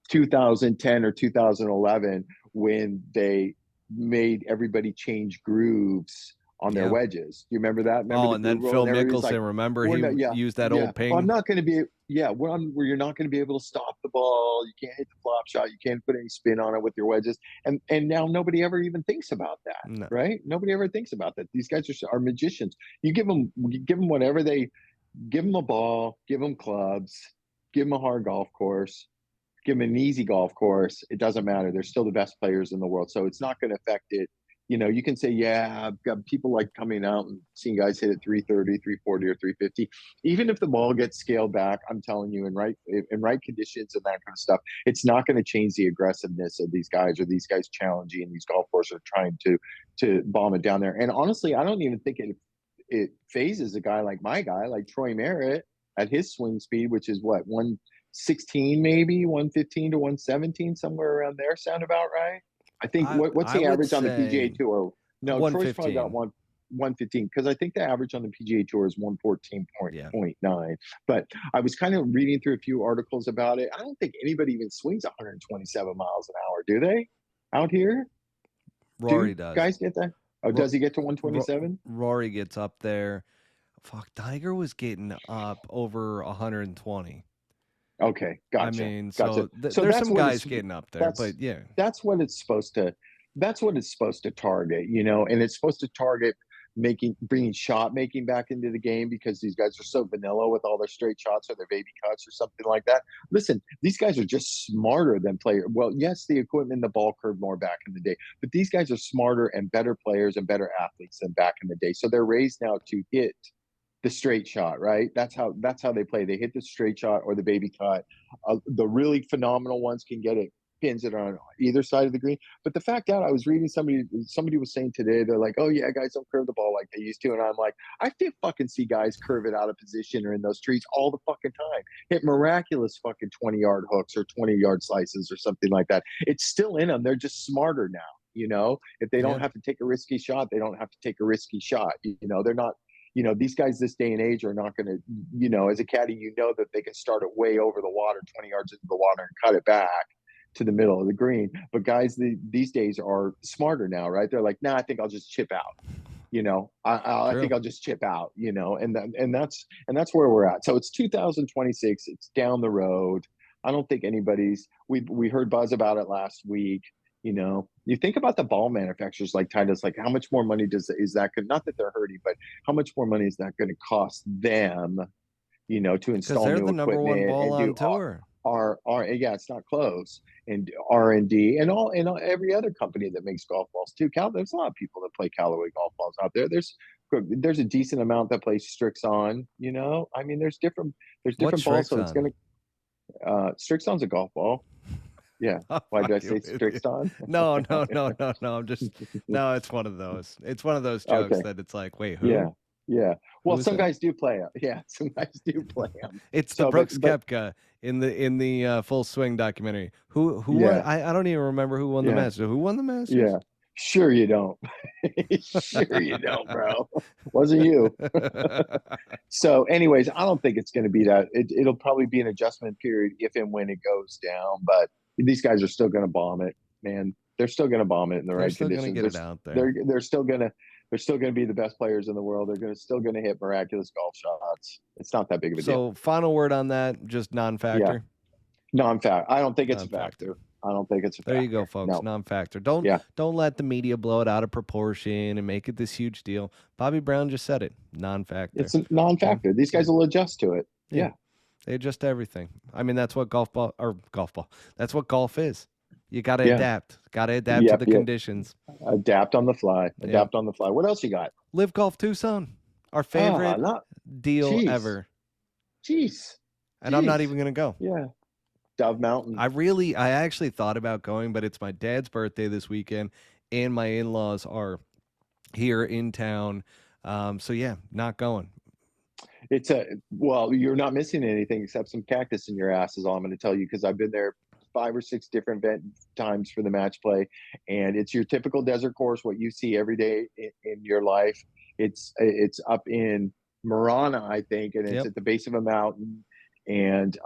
B: 2010 or 2011 when they made everybody change grooves on their
A: Yeah.
B: wedges. Do you remember that? Remember
A: Oh,
B: the
A: and then
B: groove roll?
A: Phil
B: And everybody's like,
A: Mickelson, remember
B: we're
A: he
B: not, yeah,
A: used that
B: yeah.
A: old
B: Well, I'm
A: ping?
B: not going to be, yeah, where you're not going to be able to stop the ball. You can't hit the flop shot. You can't put any spin on it with your wedges. And now nobody ever even thinks about that,
A: No.
B: right? Nobody ever thinks about that. These guys are magicians. You give them whatever give them a ball, give them clubs, give them a hard golf course, give them an easy golf course. It doesn't matter. They're still the best players in the world. So it's not going to affect it. You can say, yeah, I've got people like coming out and seeing guys hit at 330, 340, or 350. Even if the ball gets scaled back, I'm telling you, in right conditions and that kind of stuff, it's not going to change the aggressiveness of these guys or these guys challenging these golf courses are trying to bomb it down there. And honestly, I don't even think it phases a guy like my guy, like Troy Merritt at his swing speed, which is what, 116 maybe, 115 to 117, somewhere around there. Sound about right? I think what's
A: I
B: the
A: would
B: average on the
A: say
B: PGA Tour? No, Troy's probably got
A: 115.
B: one. 115 because I think the average on the PGA Tour is
A: Yeah.
B: 114.9. But I was kind of reading through a few articles about it. I don't think anybody even swings 127 miles an hour, do they? Out here,
A: Rory
B: do
A: does.
B: guys get that? Oh,
A: Ro-
B: does he get to 127?
A: Rory gets up there. Fuck, Tiger was getting up over 120.
B: Okay,
A: I
B: gotcha,
A: mean,
B: gotcha.
A: so
B: So
A: there's
B: that's
A: some
B: what
A: guys
B: it's
A: getting up there,
B: that's
A: but yeah,
B: that's what it's supposed to that's what it's supposed to target, and it's supposed to target bringing shot making back into the game because these guys are so vanilla with all their straight shots or their baby cuts or something like that. Listen, these guys are just smarter than players. Well, yes, the equipment, the ball curved more back in the day, but these guys are smarter and better players and better athletes than back in the day. So they're raised now to hit the straight shot, right? That's how they play. They hit the straight shot or the baby cut. The really phenomenal ones can get it pins it on either side of the green. But the fact that I was reading somebody was saying today, they're like, oh yeah, guys don't curve the ball like they used to. And I'm like, I feel fucking see guys curve it out of position or in those trees all the fucking time. Hit miraculous fucking 20-yard hooks or 20-yard slices or something like that. It's still in them. They're just smarter now. If they
A: yeah.
B: don't have to take a risky shot, they don't have to take a risky shot. They're not these guys this day and age are not going to, as a caddy, that they can start it way over the water, 20 yards into the water and cut it back to the middle of the green. But guys these days are smarter now, right? They're like, nah, I think I'll just chip out. I think I'll just chip out, and that's where we're at. So it's 2026. It's down the road. I don't think we heard buzz about it last week. You think about the ball manufacturers like Titus, like how much more money is that not that they're hurting, but how much more money is that going to cost them, to
A: Because
B: install
A: they're
B: new
A: the number one
B: equipment
A: ball
B: and
A: on
B: do
A: tour.
B: yeah, it's not close, and R&D and every other company that makes golf balls too. There's a lot of people that play Callaway golf balls out there. There's a decent amount that play Strixon. I mean, there's different
A: What's
B: balls, so it's
A: Strixon?
B: gonna Strixon's a golf ball. Yeah.
A: I'm
B: Why did I
A: fucking
B: say
A: with you.
B: Strixon?
A: No, no, no, no, no. I'm just no. It's one of those. It's one of those jokes
B: Okay.
A: that it's like, wait,
B: Yeah.
A: who?
B: Yeah. Well,
A: Who's
B: some
A: that?
B: guys do play them. Yeah, some guys do play them.
A: It's the
B: So, but
A: Brooks Koepka in the Full Swing documentary. Who won?
B: yeah,
A: I don't even remember who won the
B: yeah,
A: Masters. Who won the Masters?
B: yeah. Sure you don't. Sure you don't, bro. Wasn't you. So, anyways, I don't think it's going to be that. It'll probably be an adjustment period if and when it goes down. But these guys are still going to bomb it, man. They're still going to bomb it in the
A: They're
B: right
A: still gonna
B: conditions.
A: get it out there.
B: They're still going to be the best players in the world. They're still going to hit miraculous golf shots. It's not that big of a deal.
A: So, final word on that, just
B: Yeah,
A: non-factor.
B: non-factor. I don't think it's a
A: Non-factor.
B: factor. I don't think it's a
A: There you go,
B: factor.
A: folks.
B: No.
A: Non-factor. Don't
B: Yeah.
A: don't let the media blow it out of proportion and make it this huge deal. Bobby Brown just said it. Non-factor.
B: It's a
A: Okay.
B: non-factor. These
A: Yeah.
B: guys will adjust to it.
A: Yeah.
B: Yeah.
A: They adjust to everything. I mean, that's what golf ball or golf ball. That's what golf is. You got to
B: Yeah.
A: adapt. Got to adapt to
B: Yep.
A: the
B: Yep.
A: conditions.
B: Adapt on the fly.
A: Yep.
B: Adapt on the fly. What else you got?
A: Live Golf Tucson. Our
B: Ah,
A: favorite
B: not.
A: deal
B: Jeez.
A: ever.
B: Jeez.
A: And I'm not
B: Jeez.
A: even going to go.
B: Yeah. Dove Mountain.
A: I actually thought about going, but it's my dad's birthday this weekend and my in-laws are here in town. So yeah, not going.
B: Well, you're not missing anything except some cactus in your ass is all I'm going to tell you because I've been there 5 or 6 different times for the match play, and it's your typical desert course, what you see every day in your life. It's up in Marana, I think, and it's
A: Yep.
B: at the base of a mountain, and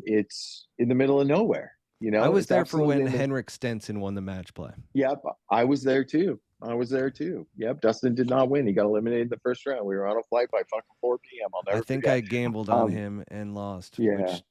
B: it's in the middle of nowhere.
A: I was
B: It's
A: there for
B: absolutely
A: when Henrik Stenson won the match play.
B: Yep, I was there too. Yep, Dustin did not win. He got eliminated in the first round. We were on a flight by fucking 4 p.m. I'll
A: I
B: never
A: think
B: forget.
A: I gambled on him and lost,
B: Yeah,
A: which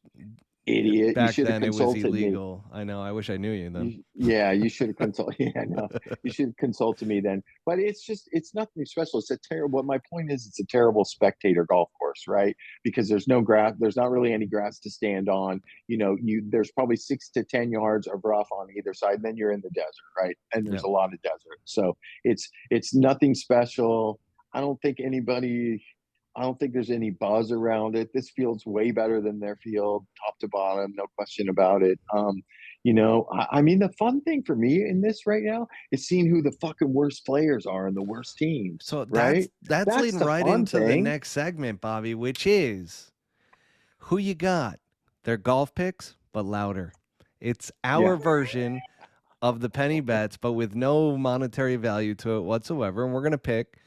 B: idiot. You
A: back
B: should have
A: then it was
B: consulted me.
A: illegal. I know. I wish I knew you then.
B: Yeah, you should have consulted. Yeah, no, you should have consulted me then. But it's nothing special. It's a terrible. My point is, it's a terrible spectator golf course, right? Because there's no grass. There's not really any grass to stand on. There's probably 6 to 10 yards of rough on either side. And then you're in the desert, right? And there's
A: Yep.
B: a lot of desert. So it's nothing special. I don't think anybody. I don't think there's any buzz around it. This field's way better than their field, top to bottom, no question about it. I mean, the fun thing for me in this right now is seeing who the fucking worst players are and the worst teams.
A: So
B: Right?
A: that's
B: That's
A: leading
B: the
A: right
B: fun
A: into the
B: thing.
A: next segment, Bobby, which is who you got. They're golf picks, but louder. It's our version of the penny bets, but with no monetary value to it whatsoever. And we're gonna pick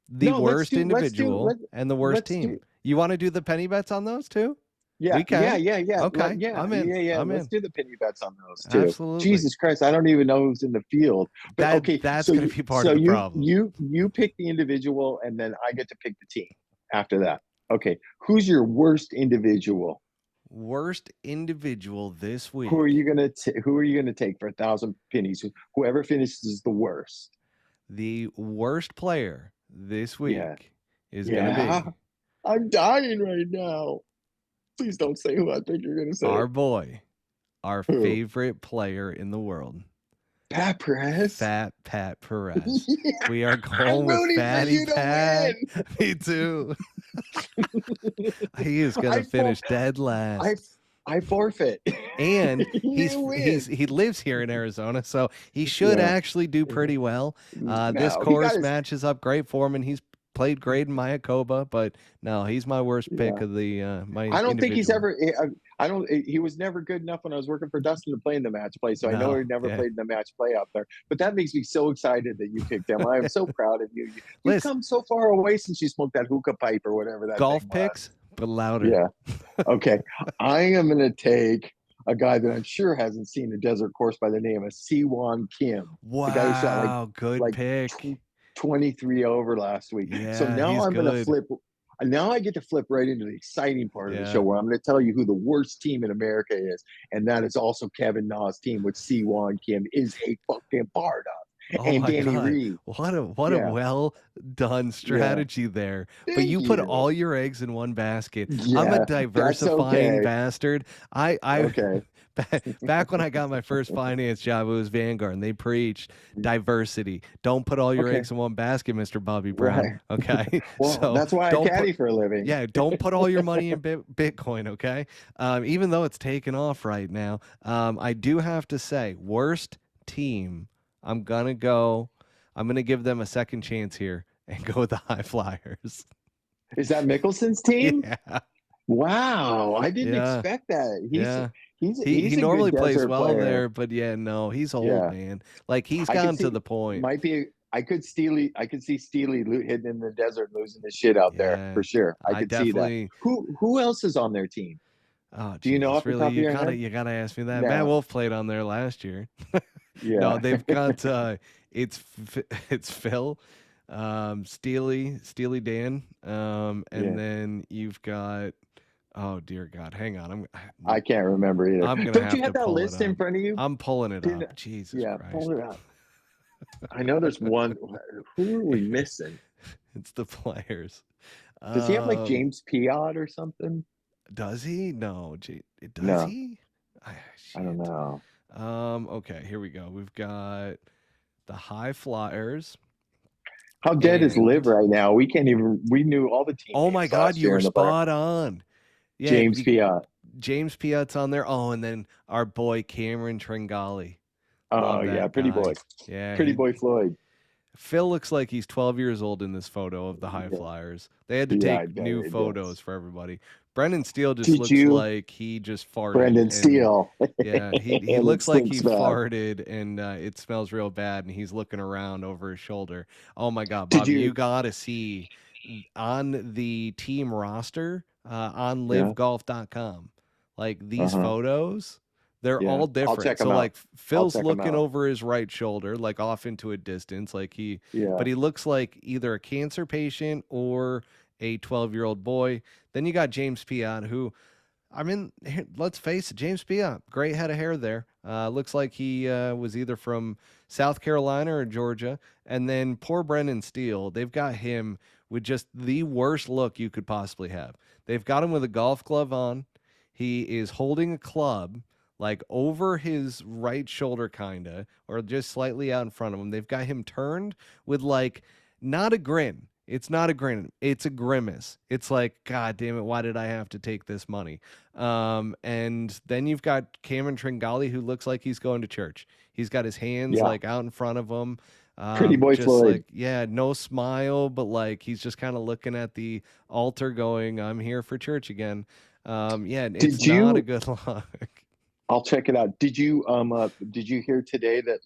A: The
B: No,
A: worst individual and the worst
B: let's
A: team.
B: do.
A: You want to do the penny bets on those too?
B: Yeah,
A: We can.
B: Like,
A: Okay, I'm in. I'm
B: Let's
A: in.
B: do the penny bets on those too.
A: Absolutely.
B: Jesus Christ, I don't even know who's in the field. But okay,
A: That's going to be part
B: so
A: of the problem.
B: you pick the individual, and then I get to pick the team after that. Okay, who's your worst individual?
A: Worst individual this
B: Who are
A: week.
B: you gonna Who are you gonna take for 1,000 pennies? Whoever finishes the worst.
A: The worst player this
B: Yeah,
A: week is going to
B: yeah.
A: be
B: I'm dying right now. Please don't say who I think you're gonna say.
A: our boy, our
B: Who?
A: favorite player in the world,
B: Pat Perez.
A: Fat Pat Perez.
B: Yeah,
A: We are
B: I'm
A: going with
B: rooting for
A: Fatty
B: you to
A: Pat.
B: win.
A: Me too. He is going to
B: I for,
A: finish dead
B: I
A: last.
B: I forfeit.
A: And
B: You win.
A: he lives here in Arizona, so he should
B: Yeah.
A: actually do pretty well. This
B: No, he got
A: course
B: his.
A: matches up great for him, and he's played great in Mayakoba. But no, he's my worst pick
B: Yeah.
A: of the my
B: I don't think he's
A: individual.
B: ever. I don't. He was never good enough when I was working for Dustin to play in the match play. So I know
A: No,
B: he never
A: yeah.
B: played in the match play out there. But that makes me so excited that you picked him. I am so proud of you. You've
A: Listen,
B: come so far away since you smoked that hookah pipe or whatever that
A: golf
B: thing
A: picks,
B: was.
A: but louder.
B: Yeah. Okay. I am going to take a guy that I'm sure hasn't seen a desert course by the name of Siwon Kim, the guy who shot
A: Wow, good
B: like
A: pick.
B: 23 over last week. So
A: Yeah,
B: now
A: he's
B: I'm going to
A: good.
B: flip. Now I get to flip right into the exciting part of the show
A: Yeah.
B: where I'm going to tell you who the worst team in America is. And that is also Kevin Na's team, which Siwon Kim is a fucking part of.
A: Oh
B: And
A: my
B: Danny
A: God.
B: Reed.
A: What a
B: Yeah.
A: well done
B: Yeah.
A: strategy there. But
B: Thank
A: you put
B: you.
A: all your eggs in one basket. I'm a
B: Yeah. That's
A: diversifying
B: okay.
A: bastard. I
B: Okay.
A: back when I got my first finance job, it was Vanguard, and they preached diversity. Don't put all your
B: Okay.
A: eggs in one basket, Mr. Bobby Brown.
B: Right.
A: Okay.
B: Well,
A: So
B: that's why I
A: don't put
B: caddy for a living.
A: yeah, don't put all your money in Bitcoin, okay? Even though it's taken off right now, I do have to say, worst team. I'm gonna go. I'm gonna give them a second chance here and go with the High Flyers.
B: Is that Mickelson's team?
A: Yeah,
B: Wow, I didn't
A: yeah,
B: expect that.
A: yeah. He
B: He's a
A: normally
B: good
A: plays
B: desert
A: well
B: player.
A: there, but yeah, no, he's old,
B: Yeah,
A: man. Like he's
B: I could
A: gotten to
B: see
A: the point.
B: might be. I could see Steely hidden in the desert losing his shit out there
A: Yeah,
B: for sure. I
A: I
B: could see that.
A: definitely.
B: Who else is on their team?
A: Oh
B: Do you know
A: Jesus,
B: off the
A: really?
B: top of your head?
A: You gotta ask me that. Matt
B: No.
A: Wolf played on there last year. No,
B: Yeah.
A: they've got it's Phil, Steely Dan, and
B: Yeah.
A: then you've got oh dear God, hang on,
B: I can't remember either.
A: I'm gonna
B: Don't you
A: have to
B: have that
A: pull it
B: list in
A: up.
B: front of you?
A: I'm pulling it
B: Didn't,
A: up. Jesus
B: yeah,
A: Christ,
B: pull it up. I know there's one. Who are we missing?
A: it's the players.
B: Does he have like
A: Um,
B: James Piot or something?
A: does he? No, does
B: No,
A: he?
B: I don't
A: Shit.
B: know.
A: Okay, here we go. We've got the High Flyers.
B: How dead is Liv
A: And
B: right now? We can't even. We knew all the team
A: oh my
B: names
A: God,
B: last
A: you
B: year
A: were
B: in the player.
A: spot on. Yeah,
B: James Piot.
A: James Piot's on there. Oh, and then our boy Cameron Tringali.
B: Oh
A: Love
B: yeah,
A: that
B: pretty
A: guy.
B: boy.
A: Yeah,
B: Pretty boy Floyd.
A: Phil looks like he's 12 years old in this photo of the High
B: Yeah,
A: Flyers. They had to
B: yeah, I
A: take
B: bet
A: new
B: it does.
A: photos for everybody. Brendan Steele just
B: Did
A: looks
B: you,
A: like he just farted,
B: Brendan
A: and
B: Steele?
A: yeah, he
B: And it
A: looks like he
B: stinks bad.
A: farted, and it smells real bad, and he's looking around over his shoulder. Oh my God,
B: Did
A: Bobby, you
B: you?
A: gotta see on the team roster on
B: Yeah.
A: livegolf.com. Like
B: Uh
A: these
B: huh.
A: photos, they're
B: Yeah.
A: all
B: I'll
A: different.
B: check
A: So
B: him out.
A: like
B: I'll
A: Phil's
B: check him
A: looking
B: out.
A: over his right shoulder, like off into a distance,
B: Yeah.
A: but he looks like either a cancer patient or a 12-year-old boy. Then you got James Piot, who I mean, let's face it, James Piot, great head of hair there. Looks like he was either from South Carolina or Georgia. And then poor Brendan Steele, they've got him with just the worst look you could possibly have. They've got him with a golf glove on. He is holding a club like over his right shoulder, kinda, or just slightly out in front of him. They've got him turned with like not a grin. It's not a grin. It's a grimace. It's like, God damn it, why did I have to take this money? And then you've got Cameron Tringali, who looks like he's going to church. He's got his hands
B: Yeah.
A: like out in front of him.
B: Pretty boy
A: Just
B: Floyd.
A: like, yeah, no smile, but like he's just kind of looking at the altar going, I'm here for church again. Yeah, it's
B: Did
A: not a
B: you?
A: good look.
B: I'll check it out. Did you hear today that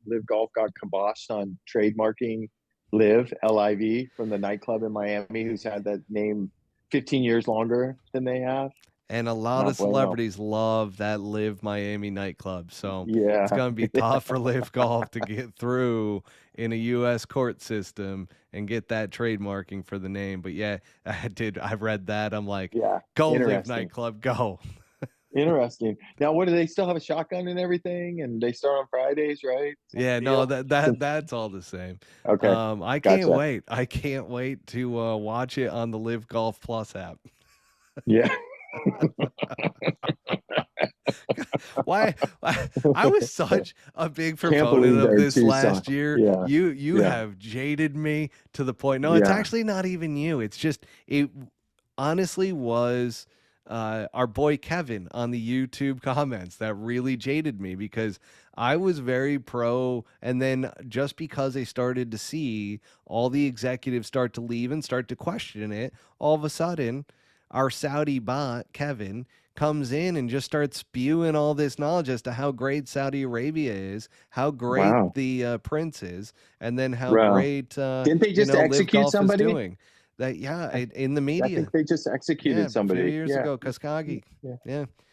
B: Live Golf got kiboshed on trademarking Liv, Liv, from the nightclub in Miami, who's had that name 15 years longer than they have.
A: And a lot
B: Not
A: of
B: bueno.
A: celebrities love that Live Miami nightclub. So
B: Yeah.
A: it's going to be tough for Live Golf to get through in a U.S. court system and get that trademarking for the name. But yeah, I read that. I'm like,
B: Yeah.
A: go Live
B: Interesting.
A: nightclub, go.
B: Interesting. Now, what do they still have a shotgun and everything? And they start on Fridays, right?
A: Yeah, no, that's all the same.
B: Okay.
A: I can't
B: Gotcha.
A: wait. I can't wait to watch it on the Live Golf Plus app.
B: Yeah.
A: Why I was such a big proponent of this last year.
B: Yeah.
A: You have jaded me to the point. No, it's actually not even you. It's just it honestly was our boy Kevin on the YouTube comments that really jaded me, because I was very pro, and then just because they started to see all the executives start to leave and start to question it, all of a sudden our Saudi bot Kevin comes in and just starts spewing all this knowledge as to how great Saudi Arabia is, how great the prince is, and then how great
B: didn't they just execute somebody?
A: Is doing. That in the media.
B: I think they just executed somebody
A: a few years ago, Kaskagi.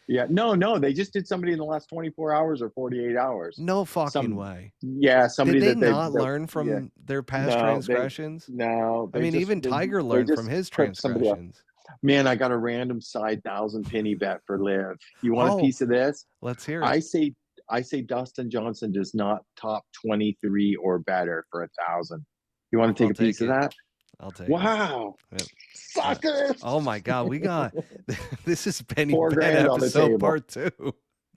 B: Yeah. No, they just did somebody in the last 24 hours or 48 hours.
A: No fucking way.
B: Yeah, somebody.
A: Did they not learn from their past transgressions?
B: No.
A: I mean, even Tiger learned from his transgressions.
B: Man, I got a random side 1,000 penny bet for Liv. You want a piece of this?
A: Let's hear it.
B: I say Dustin Johnson does not top 23 or better for 1,000. You want to take a piece of that?
A: I'll take
B: it. Yep. Suckers!
A: Oh my God, we got this is Penny Bet episode part 2.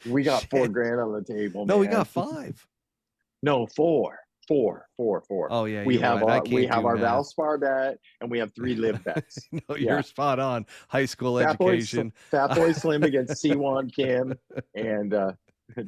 B: We got $4,000 on the table.
A: No, man. We got 5.
B: No, 4.
A: Oh yeah,
B: we have our Valspar bet, and we have 3 Live bets.
A: No, you're spot on. High school education.
B: Fat Boy Slim against Siwon Kim, and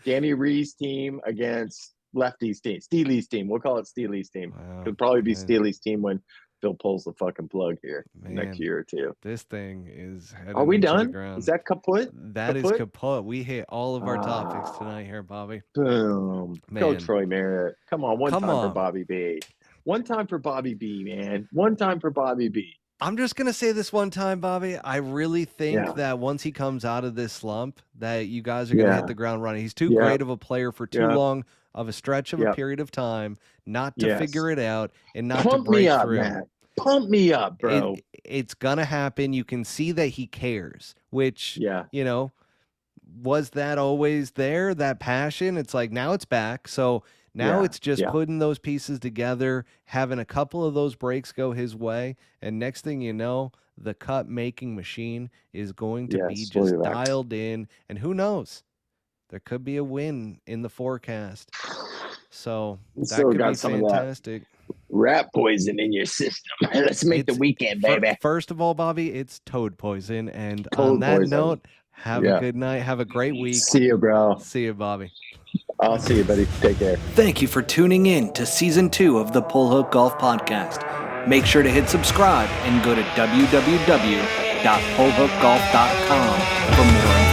B: Danny Ree's team against Lefty's team, Steely's team. We'll call it Steely's team.
A: Wow,
B: it'll probably be Steely's team when Phil pulls the fucking plug here next year or two.
A: This thing is heading
B: Are we
A: into
B: done?
A: The ground.
B: Is that kaput?
A: That is kaput. We hit all of our topics tonight here, Bobby.
B: Boom. Man. Go Troy Merritt. Come on, one time for Bobby B. One time for Bobby B, man. One time for Bobby B.
A: I'm just going to say this one time, Bobby. I really think that once he comes out of this slump, that you guys are going to hit the ground running. He's too great of a player for too long of a stretch of a period of time not to figure it out and not to break through.
B: Man. Pump me up, bro.
A: It's going to happen. You can see that he cares, which, you know, was that always there, that passion? It's like now it's back. So now it's just putting those pieces together, having a couple of those breaks go his way. And next thing you know, the cut making machine is going to be just dialed in. And who knows? There could be a win in the forecast. So that could be fantastic.
B: Rat poison in your system. Let's make the weekend, baby.
A: First of all, Bobby, it's toad poison. And on that note, have a good night. Have a great week.
B: See you, bro.
A: See you, Bobby.
B: I'll see you, buddy. Take care.
A: Thank you for tuning in to Season 2 of the Pull Hook Golf Podcast. Make sure to hit subscribe and go to www.pullhookgolf.com for more